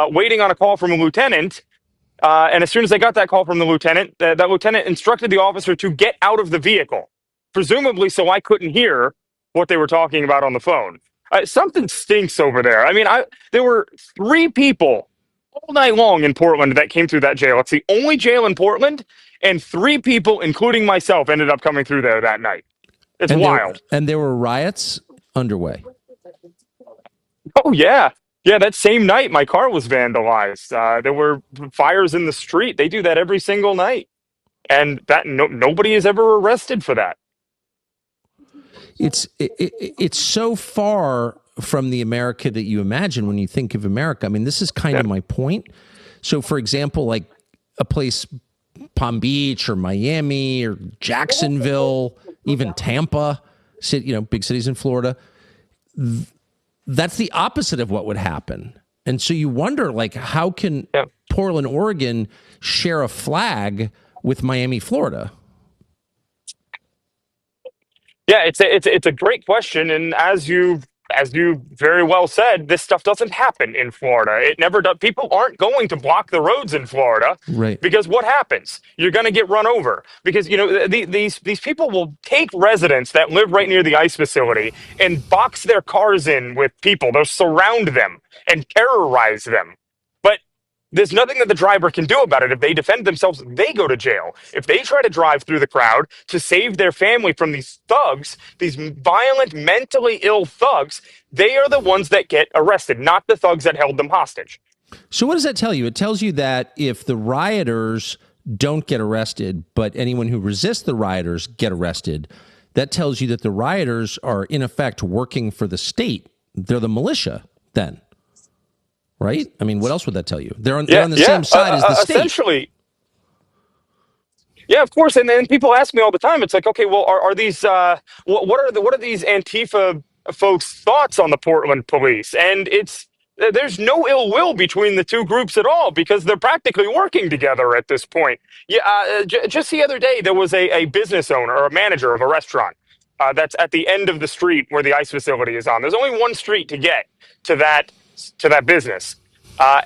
waiting on a call from a lieutenant. And as soon as they got that call from the lieutenant, that lieutenant instructed the officer to get out of the vehicle, presumably so I couldn't hear what they were talking about on the phone. Something stinks over there. I mean, there were 3 people all night long in Portland that came through that jail. It's the only jail in Portland, and 3 people, including myself, ended up coming through there that night. It's wild. And there were riots underway. Oh, yeah. Yeah, that same night, my car was vandalized. There were fires in the street. They do that every single night. And nobody is ever arrested for that. It's so far from the America that you imagine when you think of America. I mean, this is kind of my point. So, for example, like a place, Palm Beach or Miami or Jacksonville, even Tampa, big cities in Florida, that's the opposite of what would happen. And so you wonder, like, how can Portland, Oregon share a flag with Miami, Florida? Yeah, it's a great question, and as you very well said, this stuff doesn't happen in Florida. It never does. People aren't going to block the roads in Florida, right? Because what happens? You're going to get run over because these people will take residents that live right near the ICE facility and box their cars in with people. They'll surround them and terrorize them. But there's nothing that the driver can do about it. If they defend themselves, they go to jail. If they try to drive through the crowd to save their family from these thugs, these violent, mentally ill thugs, they are the ones that get arrested, not the thugs that held them hostage. So what does that tell you? It tells you that if the rioters don't get arrested, but anyone who resists the rioters get arrested, that tells you that the rioters are, in effect, working for the state. They're the militia, then. Right? I mean, what else would that tell you? They're on the same side as the state. Essentially. Yeah, of course. And then people ask me all the time. It's like, okay, well, are these what are these Antifa folks' thoughts on the Portland police, and there's no ill will between the two groups at all because they're practically working together at this point. Yeah, just the other day there was a business owner or a manager of a restaurant that's at the end of the street where the ICE facility is on. There's only one street to get to that business.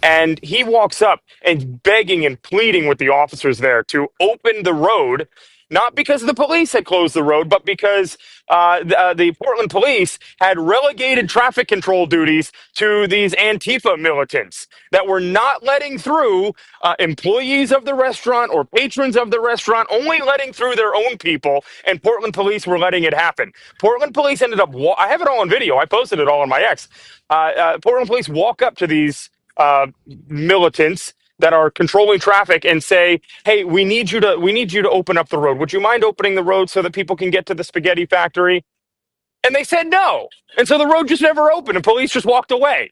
And he walks up and begging and pleading with the officers there to open the road, not because the police had closed the road, but because the Portland police had relegated traffic control duties to these Antifa militants that were not letting through employees of the restaurant or patrons of the restaurant, only letting through their own people, and Portland police were letting it happen. Portland police ended up, I have it all on video, I posted it all on my X. Portland police walk up to these militants that are controlling traffic and say, "Hey, we need you to open up the road. Would you mind opening the road so that people can get to the spaghetti factory?" And they said no, and so the road just never opened, and police just walked away.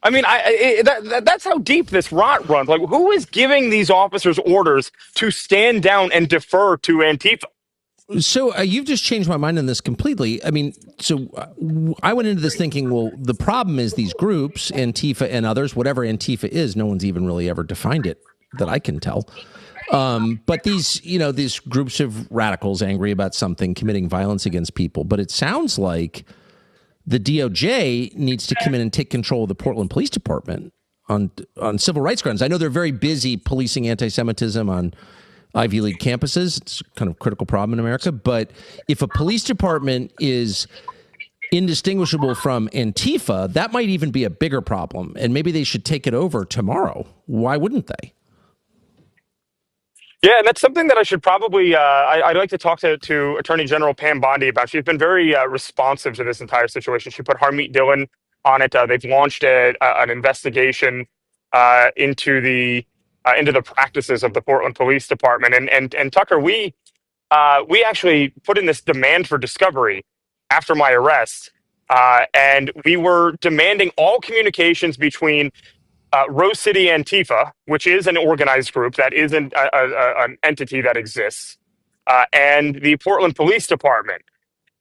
I mean, that's how deep this rot runs. Like, who is giving these officers orders to stand down and defer to Antifa? So you've just changed my mind on this completely. I mean, I went into this thinking, well, the problem is these groups, Antifa and others, whatever Antifa is, no one's even really ever defined it that I can tell. But these groups of radicals angry about something, committing violence against people. But it sounds like the DOJ needs to come in and take control of the Portland Police Department on civil rights grounds. I know they're very busy policing anti-Semitism on Ivy League campuses. It's kind of a critical problem in America. But if a police department is indistinguishable from Antifa, that might even be a bigger problem. And maybe they should take it over tomorrow. Why wouldn't they? Yeah, and that's something that I should probably, I'd like to talk to Attorney General Pam Bondi about. She's been very responsive to this entire situation. She put Harmeet Dillon on it. They've launched an investigation into the practices of the Portland Police Department. And Tucker, we actually put in this demand for discovery after my arrest, and we were demanding all communications between Rose City Antifa, which is an organized group that is an entity that exists, and the Portland Police Department.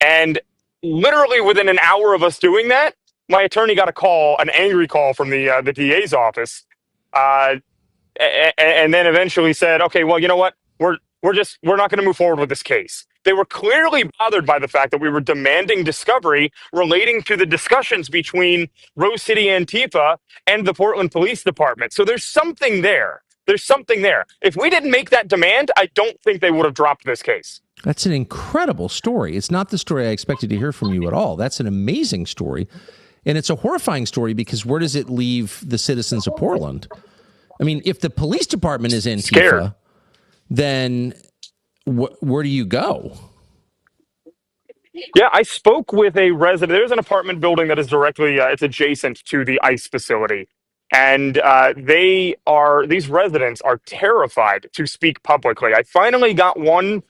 And literally within an hour of us doing that, my attorney got an angry call from the DA's office, and then eventually said, "Okay, well, you know what? We're not going to move forward with this case." They were clearly bothered by the fact that we were demanding discovery relating to the discussions between Rose City Antifa and the Portland Police Department. So there's something there. There's something there. If we didn't make that demand, I don't think they would have dropped this case. That's an incredible story. It's not the story I expected to hear from you at all. That's an amazing story. And it's a horrifying story because where does it leave the citizens of Portland? I mean, if the police department is Antifa, Scared. Then where do you go? Yeah, I spoke with a resident. There's an apartment building that is directly, it's adjacent to the ICE facility. And these residents are terrified to speak publicly. I finally got one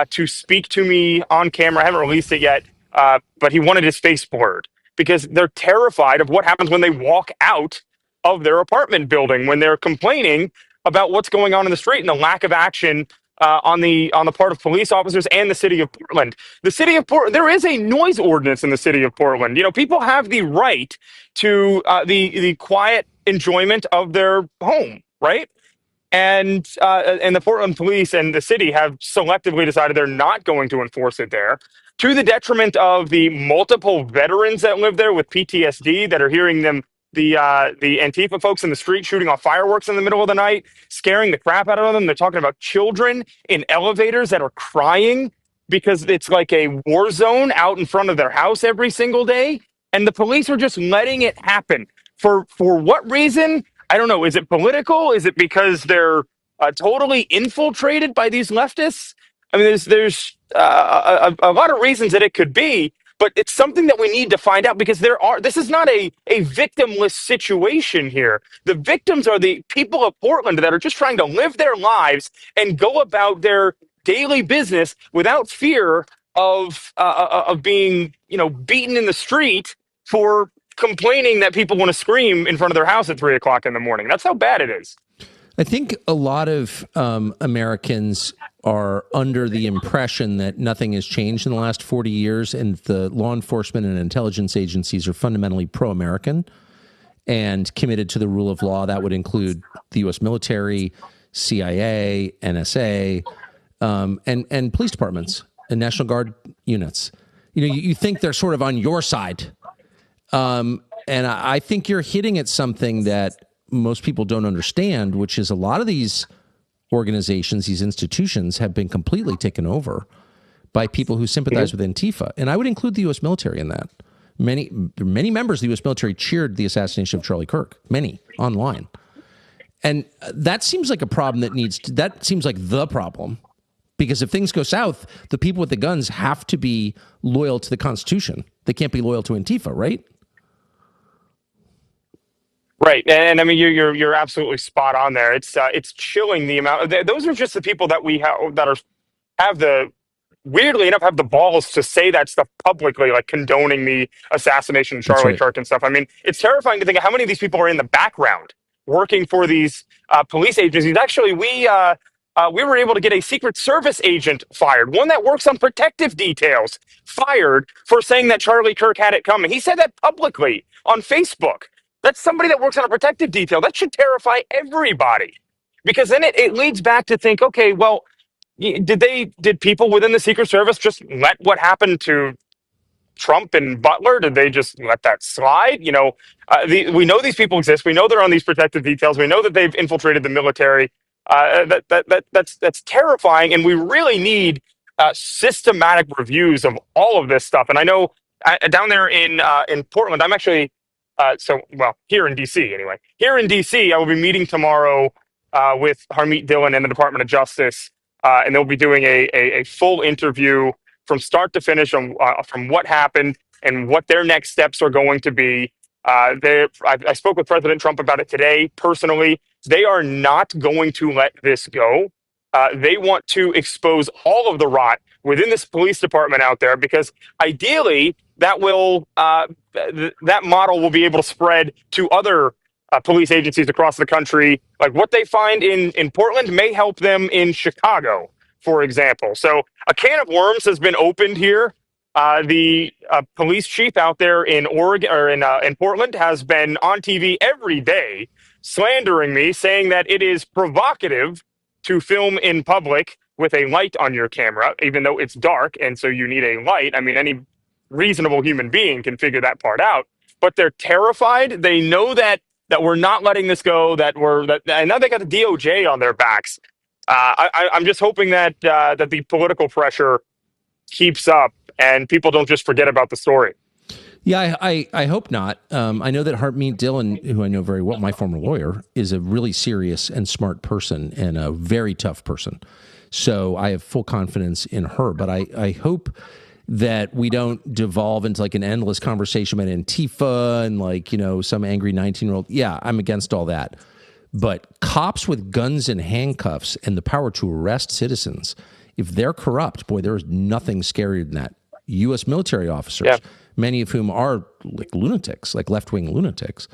to speak to me on camera. I haven't released it yet, but he wanted his face blurred because they're terrified of what happens when they walk out of their apartment building, when they're complaining about what's going on in the street and the lack of action on the part of police officers and the city of Portland. The city of Portland, there is a noise ordinance in the city of Portland. You know, people have the right to the quiet enjoyment of their home, right? And the Portland police and the city have selectively decided they're not going to enforce it there, to the detriment of the multiple veterans that live there with PTSD that are hearing the Antifa folks in the street shooting off fireworks in the middle of the night, scaring the crap out of them. They're talking about children in elevators that are crying because it's like a war zone out in front of their house every single day. And the police are just letting it happen. For what reason? I don't know. Is it political? Is it because they're totally infiltrated by these leftists? I mean, there's a lot of reasons that it could be. But it's something that we need to find out because this is not a victimless situation here. The victims are the people of Portland that are just trying to live their lives and go about their daily business without fear of being, beaten in the street for complaining that people want to scream in front of their house at 3 o'clock in the morning. That's how bad it is. I think a lot of Americans are under the impression that nothing has changed in the last 40 years, and the law enforcement and intelligence agencies are fundamentally pro-American and committed to the rule of law. That would include the U.S. military, CIA, NSA, and police departments and National Guard units. You think they're sort of on your side. And I think you're hitting at something that most people don't understand, which is a lot of these organizations, these institutions have been completely taken over by people who sympathize with Antifa. And I would include the U.S. military in that. Many members of the U.S. military cheered the assassination of Charlie Kirk, many online. And that seems like a problem that seems like the problem. Because if things go south, the people with the guns have to be loyal to the Constitution. They can't be loyal to Antifa, right? Right, and I mean you're absolutely spot on there. It's chilling the amount. Those are just the people that we have have the weirdly enough have the balls to say that stuff publicly, like condoning the assassination of That's Charlie right. Kirk and stuff. I mean, it's terrifying to think of how many of these people are in the background working for these police agencies. Actually, we were able to get a Secret Service agent fired, one that works on protective details, fired for saying that Charlie Kirk had it coming. He said that publicly on Facebook. That's somebody that works on a protective detail. That should terrify everybody. Because then it leads back to think, okay, well, did people within the Secret Service just let what happened to Trump and Butler? Did they just let that slide? We know these people exist. We know they're on these protective details. We know that they've infiltrated the military. That's terrifying, and we really need systematic reviews of all of this stuff. And I know down there in Portland, I'm actually here in DC anyway. Here in DC, I will be meeting tomorrow with Harmeet Dillon and the Department of Justice, and they'll be doing a full interview from start to finish on from what happened and what their next steps are going to be. I spoke with President Trump about it today personally. They are not going to let this go. They want to expose all of the rot within this police department out there because ideally that model will be able to spread to other police agencies across the country. Like what they find in Portland may help them in Chicago, for example. So a can of worms has been opened here. The police chief out there in Oregon or in Portland has been on TV every day slandering me, saying that it is provocative to film in public with a light on your camera, even though it's dark, and so you need a light. I mean, any reasonable human being can figure that part out. But they're terrified. They know that we're not letting this go. And now they got the DOJ on their backs. I'm just hoping that that the political pressure keeps up and people don't just forget about the story. Yeah, I hope not. I know that Harmeet Dillon, who I know very well, my former lawyer, is a really serious and smart person and a very tough person. So I have full confidence in her. But I hope that we don't devolve into like an endless conversation about Antifa and some angry 19-year-old. Yeah, I'm against all that. But cops with guns and handcuffs and the power to arrest citizens, if they're corrupt, boy, there is nothing scarier than that. U.S. military officers, many of whom are like lunatics, like left-wing lunatics.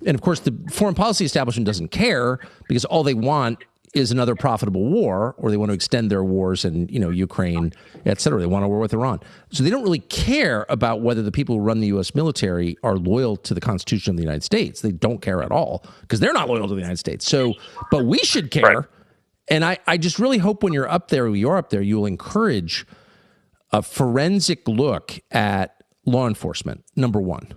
And of course, the foreign policy establishment doesn't care because all they want is another profitable war, or they want to extend their wars in, Ukraine, et cetera. They want a war with Iran. So they don't really care about whether the people who run the U.S. military are loyal to the Constitution of the United States. They don't care at all because they're not loyal to the United States. So, but we should care. Right. And I just really hope when you're up there, you'll encourage a forensic look at law enforcement, number one.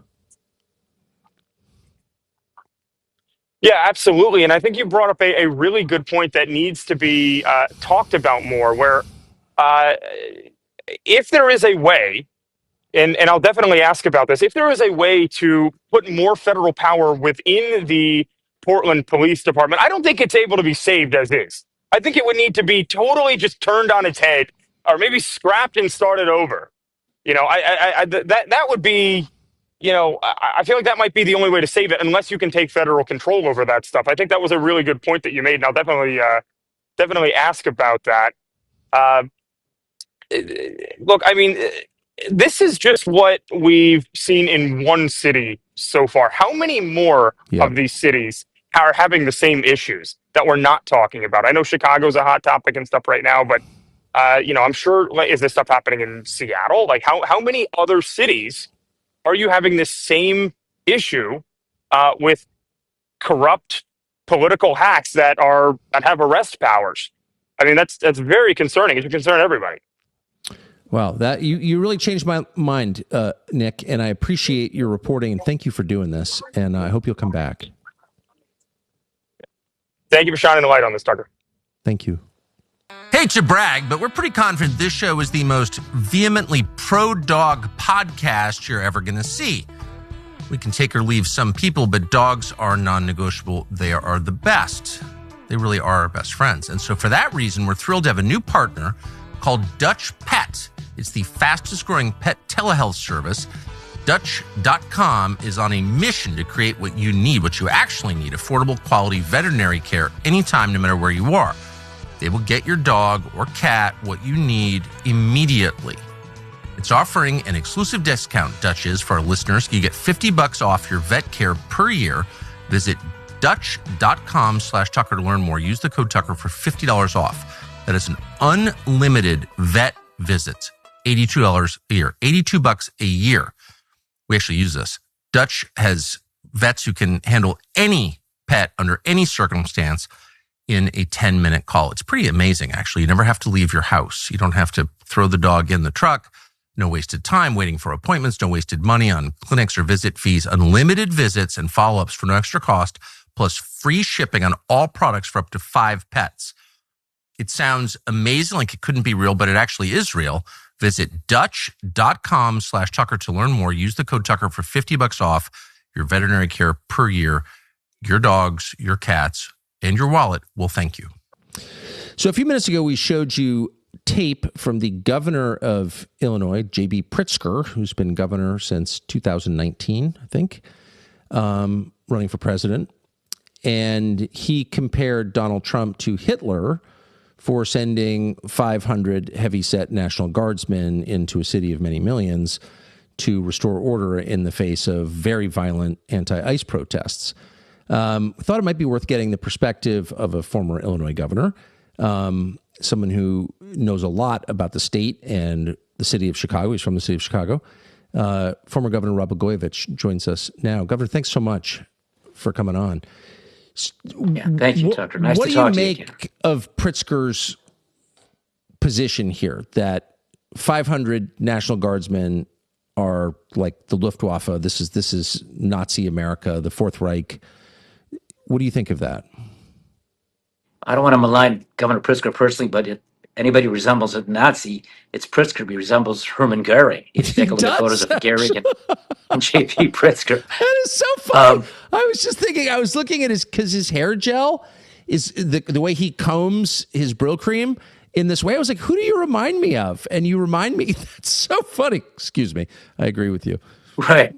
Yeah, absolutely. And I think you brought up a really good point that needs to be talked about more, where if there is a way, and I'll definitely ask about this, if there is a way to put more federal power within the Portland Police Department, I don't think it's able to be saved as is. I think it would need to be totally just turned on its head or maybe scrapped and started over. That would be... I feel like that might be the only way to save it, unless you can take federal control over that stuff. I think that was a really good point that you made, and I'll definitely ask about that. Look, I mean, this is just what we've seen in one city so far. How many more of these cities are having the same issues that we're not talking about? I know Chicago's a hot topic and stuff right now, but I'm sure, like, is this stuff happening in Seattle? Like, how many other cities are you having this same issue with corrupt political hacks that have arrest powers? I mean, that's very concerning. It should concern everybody. Wow, that you really changed my mind, Nick, and I appreciate your reporting, and thank you for doing this, and I hope you'll come back. Thank you for shining the light on this, Tucker. Thank you. Hate to brag, but we're pretty confident this show is the most vehemently pro-dog podcast you're ever going to see. We can take or leave some people, but dogs are non-negotiable. They are the best. They really are our best friends. And so for that reason, we're thrilled to have a new partner called Dutch Pet. It's the fastest growing pet telehealth service. Dutch.com is on a mission to create what you need, what you actually need, affordable, quality veterinary care anytime, no matter where you are. They will get your dog or cat what you need immediately. It's offering an exclusive discount, Dutch is, for our listeners. You get $50 off your vet care per year. Visit Dutch.com/Tucker to learn more. Use the code Tucker for $50 off. That is an unlimited vet visit. $82 a year. $82 a year. We actually use this. Dutch has vets who can handle any pet under any circumstance in a 10-minute call. It's pretty amazing, actually. You never have to leave your house. You don't have to throw the dog in the truck. No wasted time waiting for appointments. No wasted money on clinics or visit fees. Unlimited visits and follow-ups for no extra cost, plus free shipping on all products for up to 5 pets. It sounds amazing, like it couldn't be real, but it actually is real. Visit Dutch.com/Tucker to learn more. Use the code Tucker for $50 off your veterinary care per year. Your dogs, your cats, and your wallet will thank you. So a few minutes ago, we showed you tape from the governor of Illinois, J.B. Pritzker, who's been governor since 2019, I think, running for president. And he compared Donald Trump to Hitler for sending 500 heavy-set National Guardsmen into a city of many millions to restore order in the face of very violent anti-ICE protests. Thought it might be worth getting the perspective of a former Illinois governor, someone who knows a lot about the state and the city of Chicago. He's from the city of Chicago. Former Governor Rob Blagojevich joins us now. Governor, thanks so much for coming on. Yeah, thank you, Tucker. Nice to talk to you. What do you make of Pritzker's position here that 500 National Guardsmen are like the Luftwaffe? This is Nazi America, the Fourth Reich. What do you think of that? I don't want to malign Governor Pritzker personally, but if anybody resembles a Nazi, it's Pritzker. He resembles Hermann Goering. If you take a look at photos of Goering and J.P. Pritzker. That is so funny. I was just thinking, I was looking at his hair gel is the way he combs his Brill cream in this way. I was like, who do you remind me of? And you remind me, that's so funny. Excuse me. I agree with you. Right.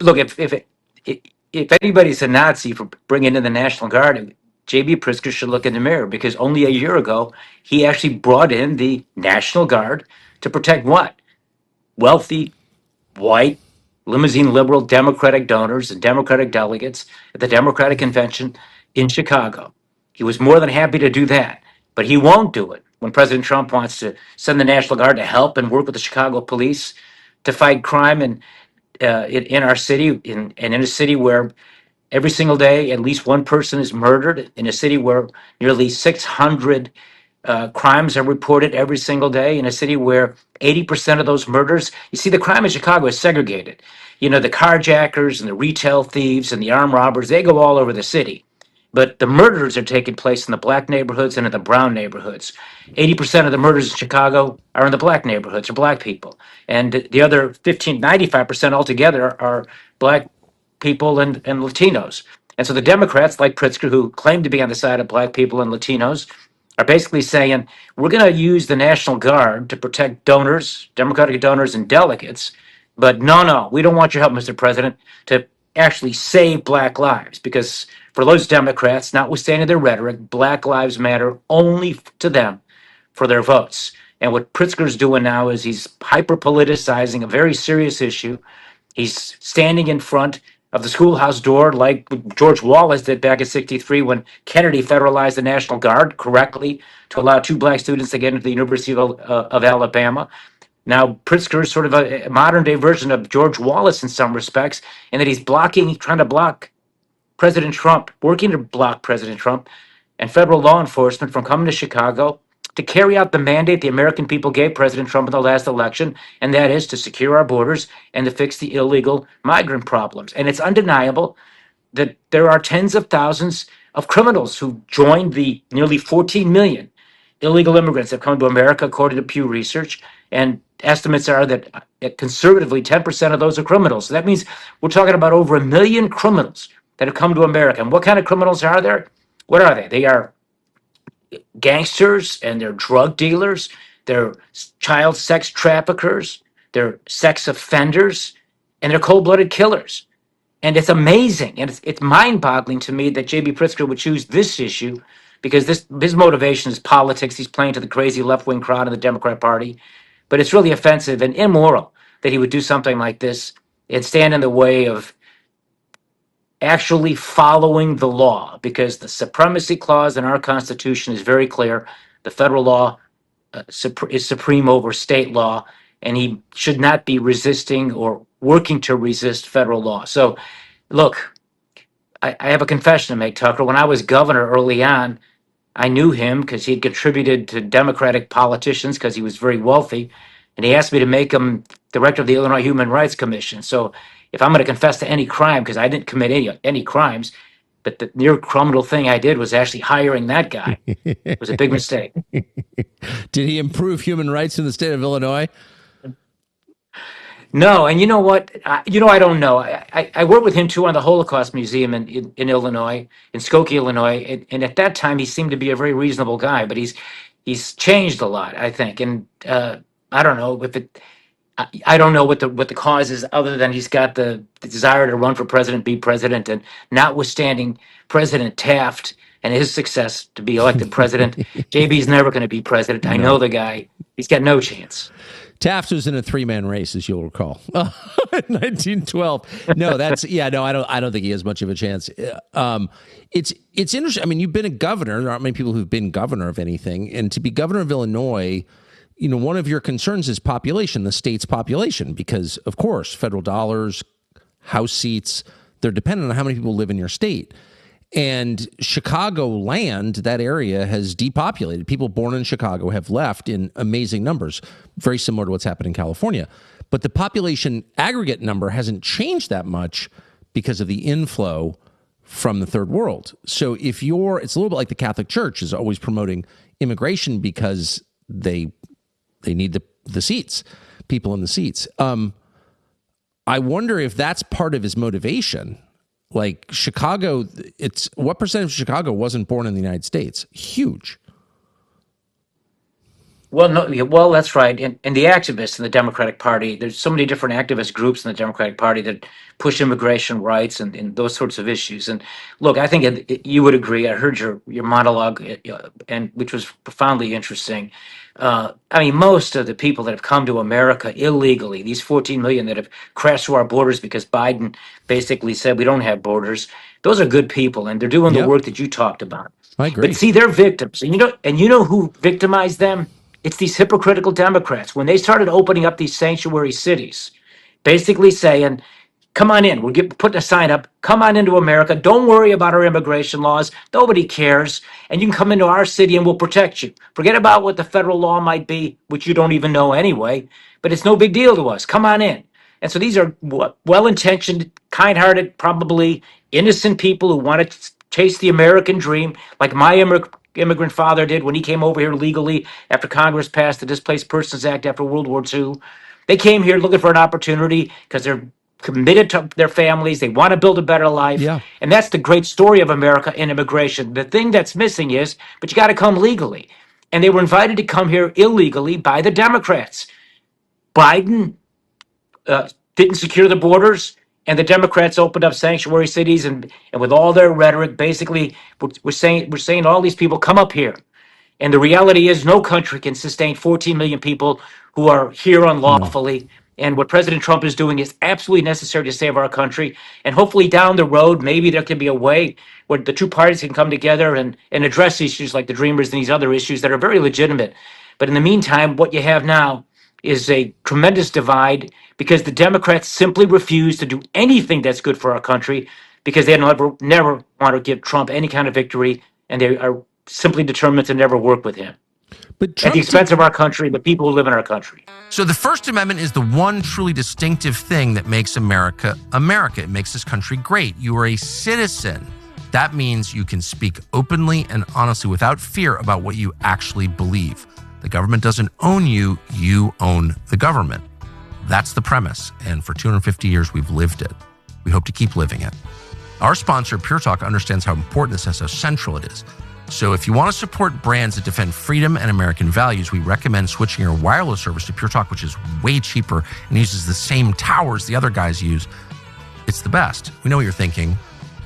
Look, if anybody's a Nazi for bringing in the National Guard, J.B. Pritzker should look in the mirror, because only a year ago, he actually brought in the National Guard to protect what? Wealthy, white, limousine liberal Democratic donors and Democratic delegates at the Democratic Convention in Chicago. He was more than happy to do that, but he won't do it when President Trump wants to send the National Guard to help and work with the Chicago police to fight crime in our city, and in a city where every single day at least one person is murdered, in a city where nearly 600 crimes are reported every single day, in a city where 80% of those murders, you see, the crime in Chicago is segregated. You know, the carjackers and the retail thieves and the armed robbers, they go all over the city. But the murders are taking place in the black neighborhoods and in the brown neighborhoods. 80% of the murders in Chicago are in the black neighborhoods, or black people. And the other 95% altogether are black people and Latinos. And so the Democrats, like Pritzker, who claim to be on the side of black people and Latinos, are basically saying, we're going to use the National Guard to protect donors, Democratic donors and delegates. But no, we don't want your help, Mr. President, to actually save black lives. Because for those Democrats, notwithstanding their rhetoric, black lives matter only to them for their votes. And what Pritzker's doing now is he's hyper politicizing a very serious issue. He's standing in front of the schoolhouse door, like George Wallace did back in '63 when Kennedy federalized the National Guard correctly to allow two black students to get into the University of Alabama. Now, Pritzker is sort of a modern day version of George Wallace in some respects, in that he's trying to block President Trump, working to block President Trump and federal law enforcement from coming to Chicago to carry out the mandate the American people gave President Trump in the last election, and that is to secure our borders and to fix the illegal migrant problems. And it's undeniable that there are tens of thousands of criminals who joined the nearly 14 million illegal immigrants that have come to America, according to Pew Research. And estimates are that conservatively 10% of those are criminals. So that means we're talking about over 1 million criminals that have come to America. And what kind of criminals are there? What are they? They are gangsters and they're drug dealers, they're child sex traffickers, they're sex offenders, and they're cold blooded killers. And it's amazing and it's mind boggling to me that J.B. Pritzker would choose this issue because his motivation is politics. He's playing to the crazy left wing crowd in the Democrat Party. But it's really offensive and immoral that he would do something like this and stand in the way of actually following the law, because the supremacy clause in our Constitution is very clear. The federal law is supreme over state law, and he should not be resisting or working to resist federal law. So, look, I have a confession to make, Tucker. When I was governor early on, I knew him because he had contributed to Democratic politicians because he was very wealthy. And he asked me to make him director of the Illinois Human Rights Commission. So if I'm going to confess to any crime, because I didn't commit any crimes, but the near criminal thing I did was actually hiring that guy. It was a big mistake. Did he improve human rights in the state of Illinois? No, and you know what? I don't know. I worked with him too on the Holocaust Museum in Illinois, in Skokie, Illinois, and at that time he seemed to be a very reasonable guy. But he's changed a lot, I think, and I don't know if it. I don't know what the cause is, other than he's got the desire to run for president, be president, and notwithstanding President Taft and his success to be elected president, JB's never going to be president. I know the guy; he's got no chance. Taft was in a three-man race, as you'll recall, in 1912. No, I don't think he has much of a chance. It's interesting. I mean, you've been a governor. There aren't many people who've been governor of anything, and to be governor of Illinois, one of your concerns is population, the state's population, because of course, federal dollars, House seats, they're dependent on how many people live in your state. And Chicagoland, that area, has depopulated. People born in Chicago have left in amazing numbers, very similar to what's happened in California. But the population aggregate number hasn't changed that much because of the inflow from the third world. So it's a little bit like the Catholic Church is always promoting immigration because they need the seats, people in the seats. I wonder if that's part of his motivation. Like Chicago, what percentage of Chicago wasn't born in the United States? Huge. Well, no, well, that's right. And the activists in the Democratic Party, there's so many different activist groups in the Democratic Party that push immigration rights and those sorts of issues. And look, I think you would agree. I heard your monologue, and which was profoundly interesting. I mean, most of the people that have come to America illegally, these 14 million that have crashed through our borders because Biden basically said we don't have borders, those are good people, and they're doing the work that you talked about. I agree. But see, they're victims, and you know who victimized them? It's these hypocritical Democrats. When they started opening up these sanctuary cities, basically saying, come on in. We're putting a sign up. Come on into America. Don't worry about our immigration laws. Nobody cares. And you can come into our city and we'll protect you. Forget about what the federal law might be, which you don't even know anyway. But it's no big deal to us. Come on in. And so these are well-intentioned, kind-hearted, probably innocent people who want to chase the American dream, like my immigrant father did when he came over here legally after Congress passed the Displaced Persons Act after World War II. They came here looking for an opportunity because they're committed to their families. They want to build a better life. Yeah. And that's the great story of America in immigration. The thing that's missing is, but you got to come legally. And they were invited to come here illegally by the Democrats. Biden didn't secure the borders, and the Democrats opened up sanctuary cities, and with all their rhetoric, basically, we're saying all these people come up here. And the reality is no country can sustain 14 million people who are here unlawfully. And what President Trump is doing is absolutely necessary to save our country. And hopefully down the road, maybe there can be a way where the two parties can come together and address issues like the Dreamers and these other issues that are very legitimate. But in the meantime, what you have now is a tremendous divide because the Democrats simply refuse to do anything that's good for our country because they never want to give Trump any kind of victory, and they are simply determined to never work with him But at the Trump did. expense of our country, the people who live in our country. So the First Amendment is the one truly distinctive thing that makes America America. It makes this country great. You are a citizen. That means you can speak openly and honestly without fear about what you actually believe. The government doesn't own you, you own the government. That's the premise. And for 250 years, we've lived it. We hope to keep living it. Our sponsor, Pure Talk, understands how important this is, how central it is. So if you want to support brands that defend freedom and American values, we recommend switching your wireless service to Pure Talk, which is way cheaper and uses the same towers the other guys use. It's the best. We know what you're thinking.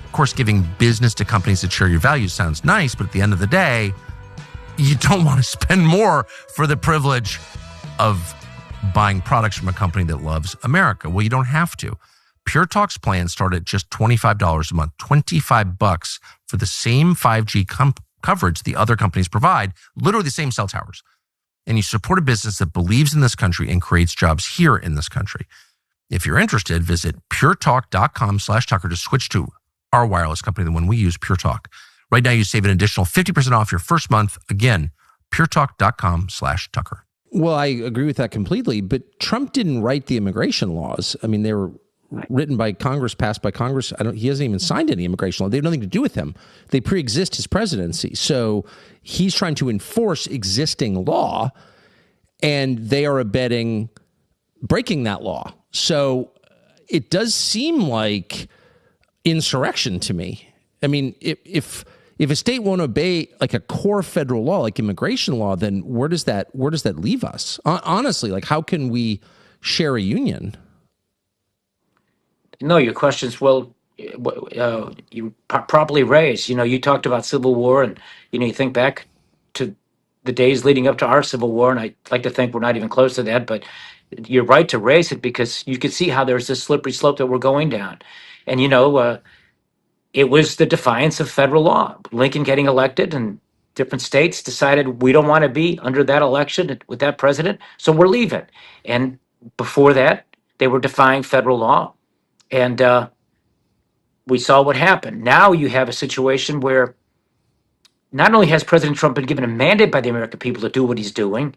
Of course, giving business to companies that share your values sounds nice, but at the end of the day, you don't want to spend more for the privilege of buying products from a company that loves America. Well, you don't have to. Pure Talk's plans start at just $25 a month, $25 for the same 5G coverage the other companies provide, literally the same cell towers. And you support a business that believes in this country and creates jobs here in this country. If you're interested, visit puretalk.com/Tucker to switch to our wireless company, the one we use, Pure Talk. Right now, you save an additional 50% off your first month. Again, puretalk.com/Tucker. Well, I agree with that completely, but Trump didn't write the immigration laws. I mean, they were written by Congress, passed by Congress. He hasn't even signed any immigration law. They have nothing to do with him. They pre-exist his presidency. So he's trying to enforce existing law, and they are abetting breaking that law. So it does seem like insurrection to me. I mean, if a state won't obey like a core federal law, like immigration law, then where does that leave us? Honestly, like how can we share a union? No, your question's you properly raised. You know, you talked about Civil War, and you think back to the days leading up to our Civil War, and I like to think we're not even close to that. But you're right to raise it because you can see how there's this slippery slope that we're going down, and it was the defiance of federal law. Lincoln getting elected, and different states decided we don't want to be under that election with that president, so we're leaving. And before that, they were defying federal law. And we saw what happened. Now you have a situation where not only has President Trump been given a mandate by the American people to do what he's doing,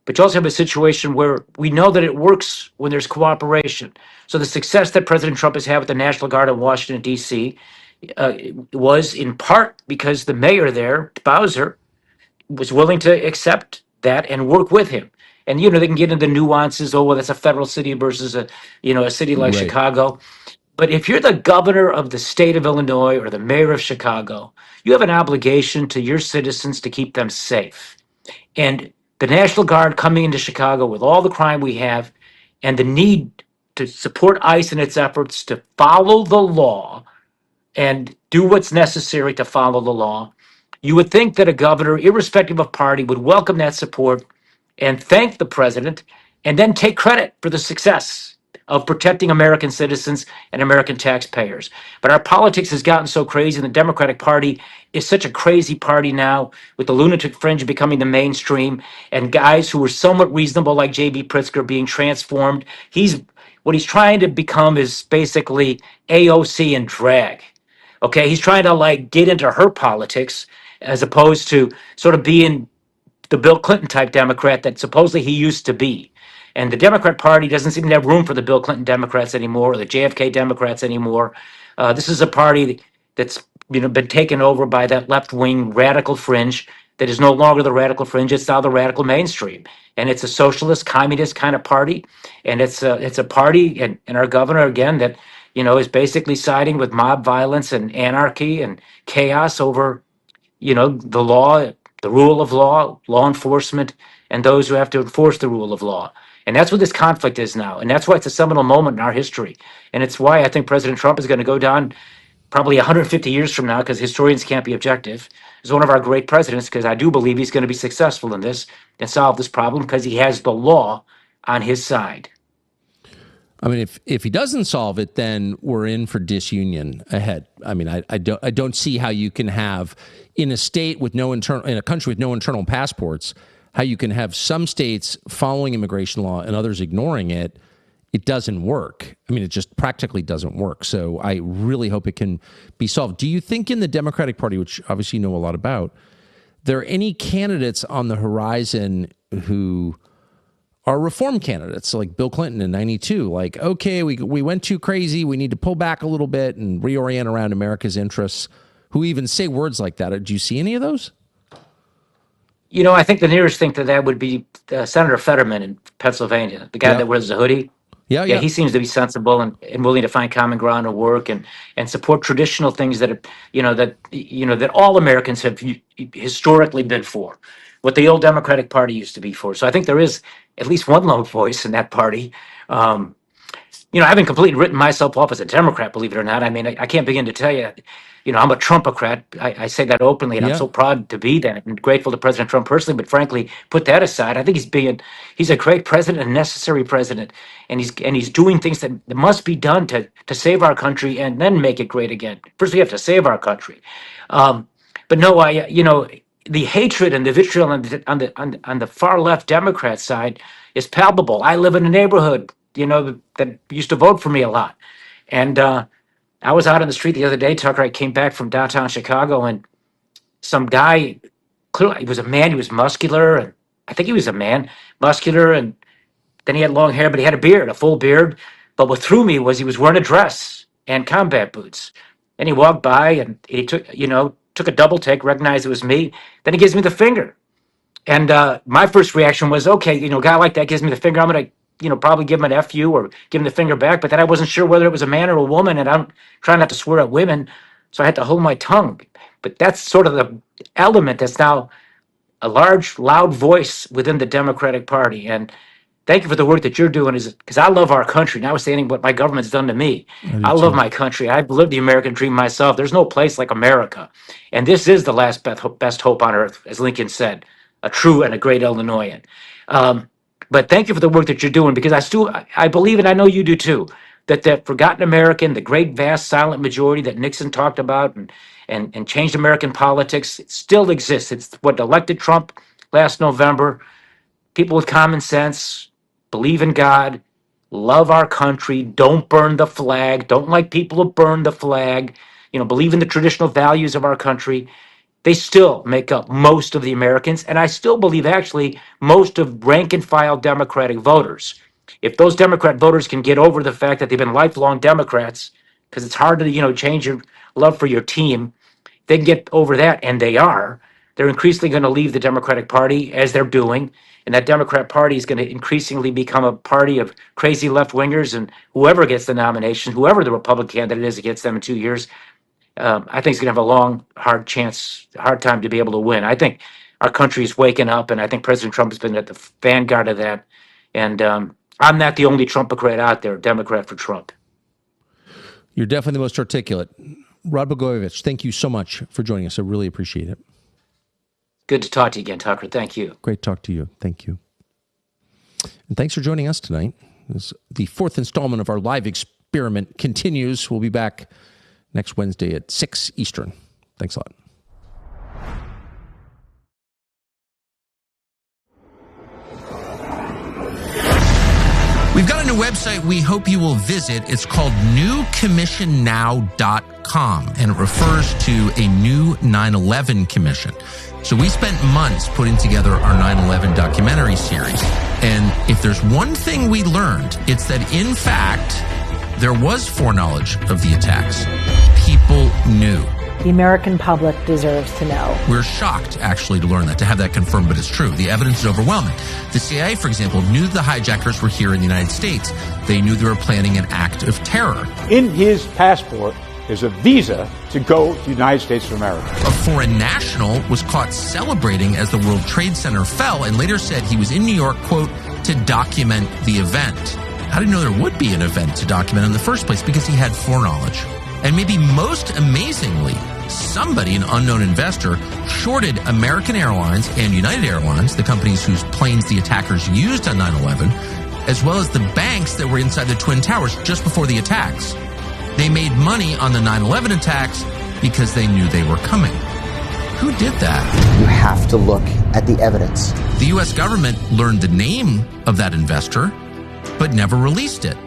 but you also have a situation where we know that it works when there's cooperation. So the success that President Trump has had with the National Guard in Washington, D.C., was in part because the mayor there, Bowser, was willing to accept that and work with him. And they can get into nuances. Oh, well, that's a federal city versus a city like Right. Chicago. But if you're the governor of the state of Illinois or the mayor of Chicago, you have an obligation to your citizens to keep them safe. And the National Guard coming into Chicago with all the crime we have and the need to support ICE in its efforts to follow the law and do what's necessary to follow the law, you would think that a governor, irrespective of party, would welcome that support and thank the president and then take credit for the success of protecting American citizens and American taxpayers. But our politics has gotten so crazy, and the Democratic Party is such a crazy party now, with the lunatic fringe becoming the mainstream, and guys who were somewhat reasonable, like J.B. Pritzker, being transformed. What he's trying to become is basically AOC in drag. Okay, he's trying to get into her politics as opposed to sort of being the Bill Clinton type Democrat that supposedly he used to be. And the Democrat Party doesn't seem to have room for the Bill Clinton Democrats anymore or the JFK Democrats anymore. This is a party that's been taken over by that left wing radical fringe that is no longer the radical fringe; it's now the radical mainstream. And it's a socialist, communist kind of party, and it's a party, and our governor again that is basically siding with mob violence and anarchy and chaos over the law, the rule of law, law enforcement, and those who have to enforce the rule of law. And that's what this conflict is now. And that's why it's a seminal moment in our history. And it's why I think President Trump is going to go down probably 150 years from now, because historians can't be objective, as one of our great presidents, because I do believe he's going to be successful in this and solve this problem because he has the law on his side. I mean, if he doesn't solve it, then we're in for disunion ahead. I mean, I don't see how you can have in a state with no internal, in a country with no internal passports, how you can have some states following immigration law and others ignoring it. It doesn't work. I mean, it just practically doesn't work. So I really hope it can be solved. Do you think in the Democratic Party, which obviously you know a lot about, there are any candidates on the horizon who are reform candidates, like Bill Clinton in 92? Like, okay, we went too crazy. We need to pull back a little bit and reorient around America's interests, who even say words like that. Do you see any of those? You know, I think the nearest thing to that would be Senator Fetterman in Pennsylvania, the guy that wears the hoodie. Yeah. He seems to be sensible and willing to find common ground and work and support traditional things that all Americans have historically been for, what the old Democratic Party used to be for. So I think there is at least one lone voice in that party. I haven't completely written myself off as a Democrat, believe it or not. I mean, I can't begin to tell you, I'm a Trumpocrat. I say that openly, and I'm so proud to be that and grateful to President Trump personally. But frankly, put that aside, I think he's a great president, a necessary president, and he's doing things that must be done to save our country and then make it great again. First, we have to save our country. But no, the hatred and the vitriol on the far left Democrat side is palpable. I live in a neighborhood, that used to vote for me a lot, and I was out on the street the other day, Tucker. I came back from downtown Chicago, and some guy, clearly he was a man. He was muscular, and I think he was a man, muscular, and then he had long hair, but he had a beard, a full beard. But what threw me was he was wearing a dress and combat boots, and he walked by, and he took a double take, recognized it was me. Then he gives me the finger. And my first reaction was, okay, a guy like that gives me the finger, I'm going to, probably give him an FU or give him the finger back. But then I wasn't sure whether it was a man or a woman, and I'm trying not to swear at women, so I had to hold my tongue. But that's sort of the element that's now a large, loud voice within the Democratic Party. And thank you for the work that you're doing, because I love our country, notwithstanding what my government's done to me. I love my country. I've lived the American dream myself. There's no place like America. And this is the last best hope on earth, as Lincoln said, a true and a great Illinoisan. But thank you for the work that you're doing, because I believe, and I know you do too, that the forgotten American, the great, vast, silent majority that Nixon talked about and changed American politics, it still exists. It's what elected Trump last November. People with common sense, believe in God, love our country, don't burn the flag, don't like people who burn the flag, believe in the traditional values of our country. They still make up most of the Americans, and I still believe actually most of rank and file Democratic voters. If those Democrat voters can get over the fact that they've been lifelong Democrats, because it's hard to change your love for your team, they can get over that, and they're increasingly going to leave the Democratic Party, as they're doing, and that Democrat Party is going to increasingly become a party of crazy left-wingers, and whoever gets the nomination, whoever the Republican candidate is against them in 2 years, I think it's going to have a long, hard time to be able to win. I think our country is waking up, and I think President Trump has been at the vanguard of that. And I'm not the only Trumpocrat out there, Democrat for Trump. You're definitely the most articulate. Rod Blagojevich, thank you so much for joining us. I really appreciate it. Good to talk to you again, Tucker. Thank you. Great to talk to you. Thank you. And thanks for joining us tonight. The fourth installment of our live experiment continues. We'll be back next Wednesday at 6 Eastern. Thanks a lot. We've got a new website we hope you will visit. It's called newcommissionnow.com, and it refers to a new 9/11 commission. So we spent months putting together our 9/11 documentary series. And if there's one thing we learned, it's that, in fact, there was foreknowledge of the attacks. People knew. The American public deserves to know. We're shocked, actually, to learn that, to have that confirmed, but it's true. The evidence is overwhelming. The CIA, for example, knew the hijackers were here in the United States. They knew they were planning an act of terror. In his passport is a visa to go to the United States of America. A foreign national was caught celebrating as the World Trade Center fell and later said he was in New York, quote, to document the event. How did he know there would be an event to document in the first place? Because he had foreknowledge. And maybe most amazingly, somebody, an unknown investor, shorted American Airlines and United Airlines, the companies whose planes the attackers used on 9/11, as well as the banks that were inside the Twin Towers just before the attacks. They made money on the 9/11 attacks because they knew they were coming. Who did that? You have to look at the evidence. The U.S. government learned the name of that investor, but never released it.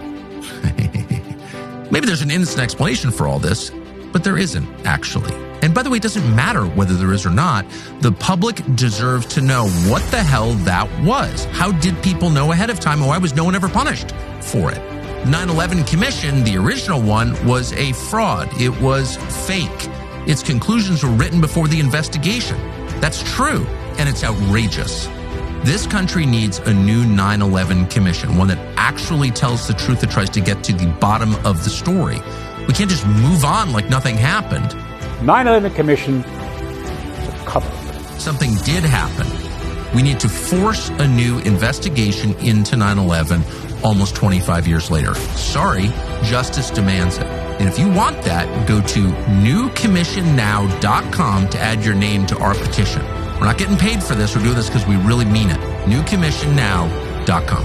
Maybe there's an innocent explanation for all this, but there isn't, actually. And by the way, it doesn't matter whether there is or not. The public deserves to know what the hell that was. How did people know ahead of time, and why was no one ever punished for it? 9/11 Commission, the original one, was a fraud. It was fake. Its conclusions were written before the investigation. That's true, and it's outrageous. This country needs a new 9/11 Commission, one that actually tells the truth, that tries to get to the bottom of the story. We can't just move on like nothing happened. 9/11 Commission is a cover-up. Something did happen. We need to force a new investigation into 9/11 almost 25 years later. Sorry, justice demands it. And if you want that, go to newcommissionnow.com to add your name to our petition. We're not getting paid for this. We're doing this because we really mean it. newcommissionnow.com.